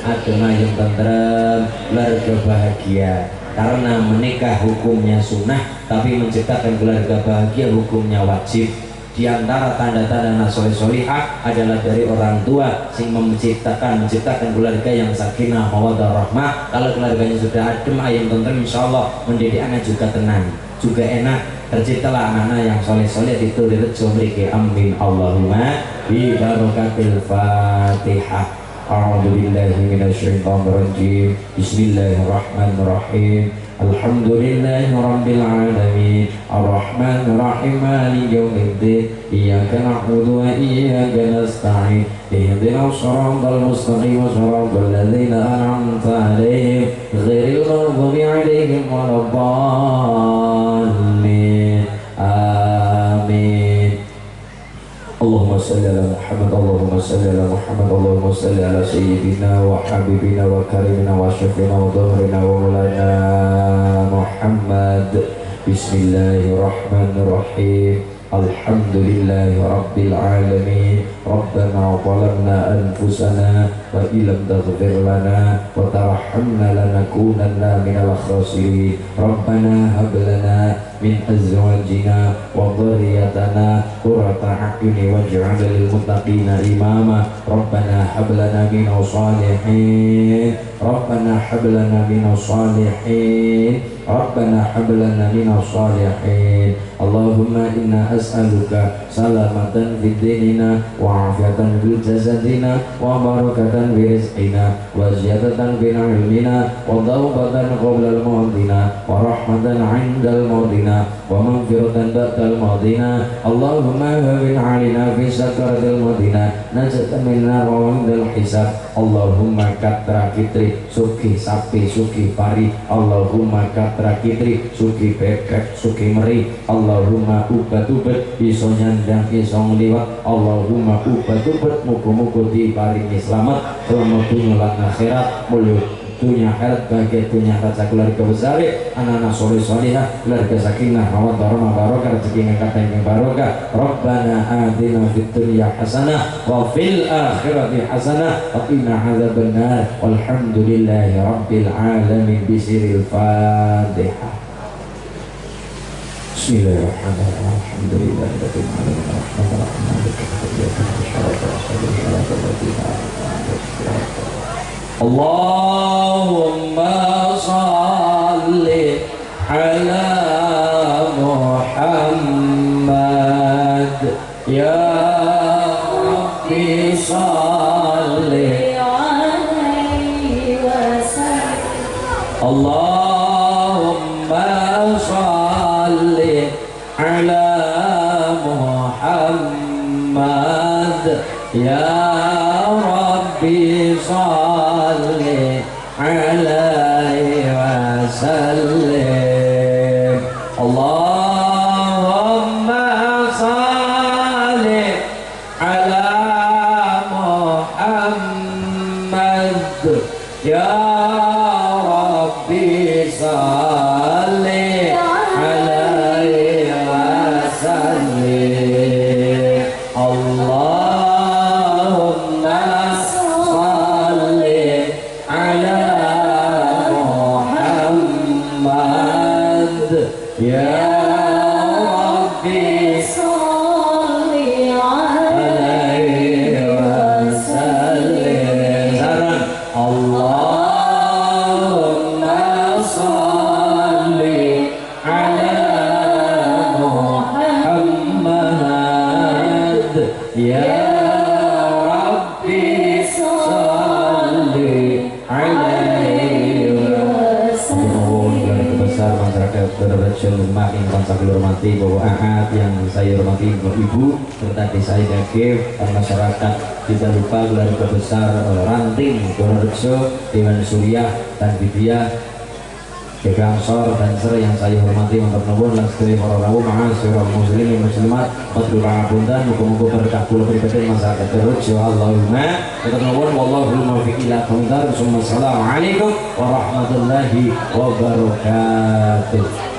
adona yang tentrem keluarga bahagia karena menikah hukumnya sunnah tapi menciptakan keluarga bahagia hukumnya wajib. Di antara tanda-tanda anak soleh-solihah adalah dari orang tua sing menciptakan keluarga yang sakinah mawaddah rahmah. Kalau keluarganya sudah adem ayam tentrem insyaallah mendidik anak juga tenang juga enak, terciptalah anak-anak yang soleh-soleh itu rejo mriki amin Allahumma bi barakatil Fatihah. A'udzu billahi minasyaitonir rajim. Bismillahirrahmanirrahim. Alhamdulillahi rabbil alamin. Arrahmanir rahim maliki yaumiddin. Iyyaka na'budu wa iyyaka nasta'in. Ihdinas shiratal mustaqim shiratal ladzina an'amta 'alaihim ghairil maghdubi 'alaihim waladdallin. Amin. Allahumma salli ala Muhammad, Allahumma salli ala Muhammad, Allahumma salli ala sayyidina wa habibina wa karimina wa syafina wa dhahrina wa mulana Muhammad. Bismillahirrahmanirrahim. Alhamdulillahi rabbil alamin. Rabbana zalamna anfusana wa illam taghfir lana wa tarhamna lanakunanna minal khasirin. Rabbana hab lana min azwajina wa dhurriyyatina qurrata a'yun waj'alna lil muttaqina imama. Rabbana hab lana minas salihin. Rabbana hab lana minas salihin. Rabbana hab lana minas salihin. Allahumma inna as'aluka salamatan fid dinina wa afiyatan fil jasadina wa barakatan fi rizqina wa ziyadatan fi ilmina wa tawbatan qabla al-mautina wa rahmatan 'inda al-mautina wa maghfiratan ba'da al-mautina. Allahumma hawwin 'alaina fi sakaratil mautina najatan minna wa 'indal hisab. Allahumma katra kitri suki sapi suki pari. Allahumma katra kitri suki bebek suki meri. Allahumma ubat-ubat iso nyandang iso ngliwat. Allahumma ubat-ubat muga-muga diparingi selamat selamat dunya lan akhirat mulya dunya akhirat bahagia dunya akhirat keluarga besar anak-anak soleh solihah keluarga sakinah mawaddah rahmah barokah rezeki yang kata yang barokah. Rabbana atina fid dunya hasanah wa fil akhirati hasanah wa qina adzabannar. Walhamdulillahi rabbil alamin. Bisiril Fatihah. Bismillahirrahmanirrahim. Alhamdulillahi rabbil alamin. Arrahmanirrahim. Maliki Allahumma salli ala Muhammad ya Rabbi salli alaihi wasallam. Allahumma salli Ya Rabbi salli alaihi wasallim. Allahumma salli ala Muhammad. Ya Rabbi salli alaihi wasallim. Allahumma salli ala Muhammad. Ya Rabbi salli alaihi wasallim. Allahumma salli ala Muhammad. Ya Rabbi salli alaihi wasallam. Besar masyarakat Berbecil Lemah yang saya hormati, Bapak Ahad yang saya hormati, Bapak Ibu serta desa Idagif dan masyarakat, tidak lupa keluarga besar Ranting Purworejo, Dewan Suriah dan Bibia Gangsor dan Ser yang saya hormati, matur nuwun lan sedaya para rawuh ma'asyiral muslimin muslimat, matur pangapunten, muga-muga berkah kula pribadi masyarakat Berbecil. Allahumma matur nuwun, wallahul muwaffiq ila aqwamit thoriq. Assalamualaikum warahmatullahi wabarakatuh.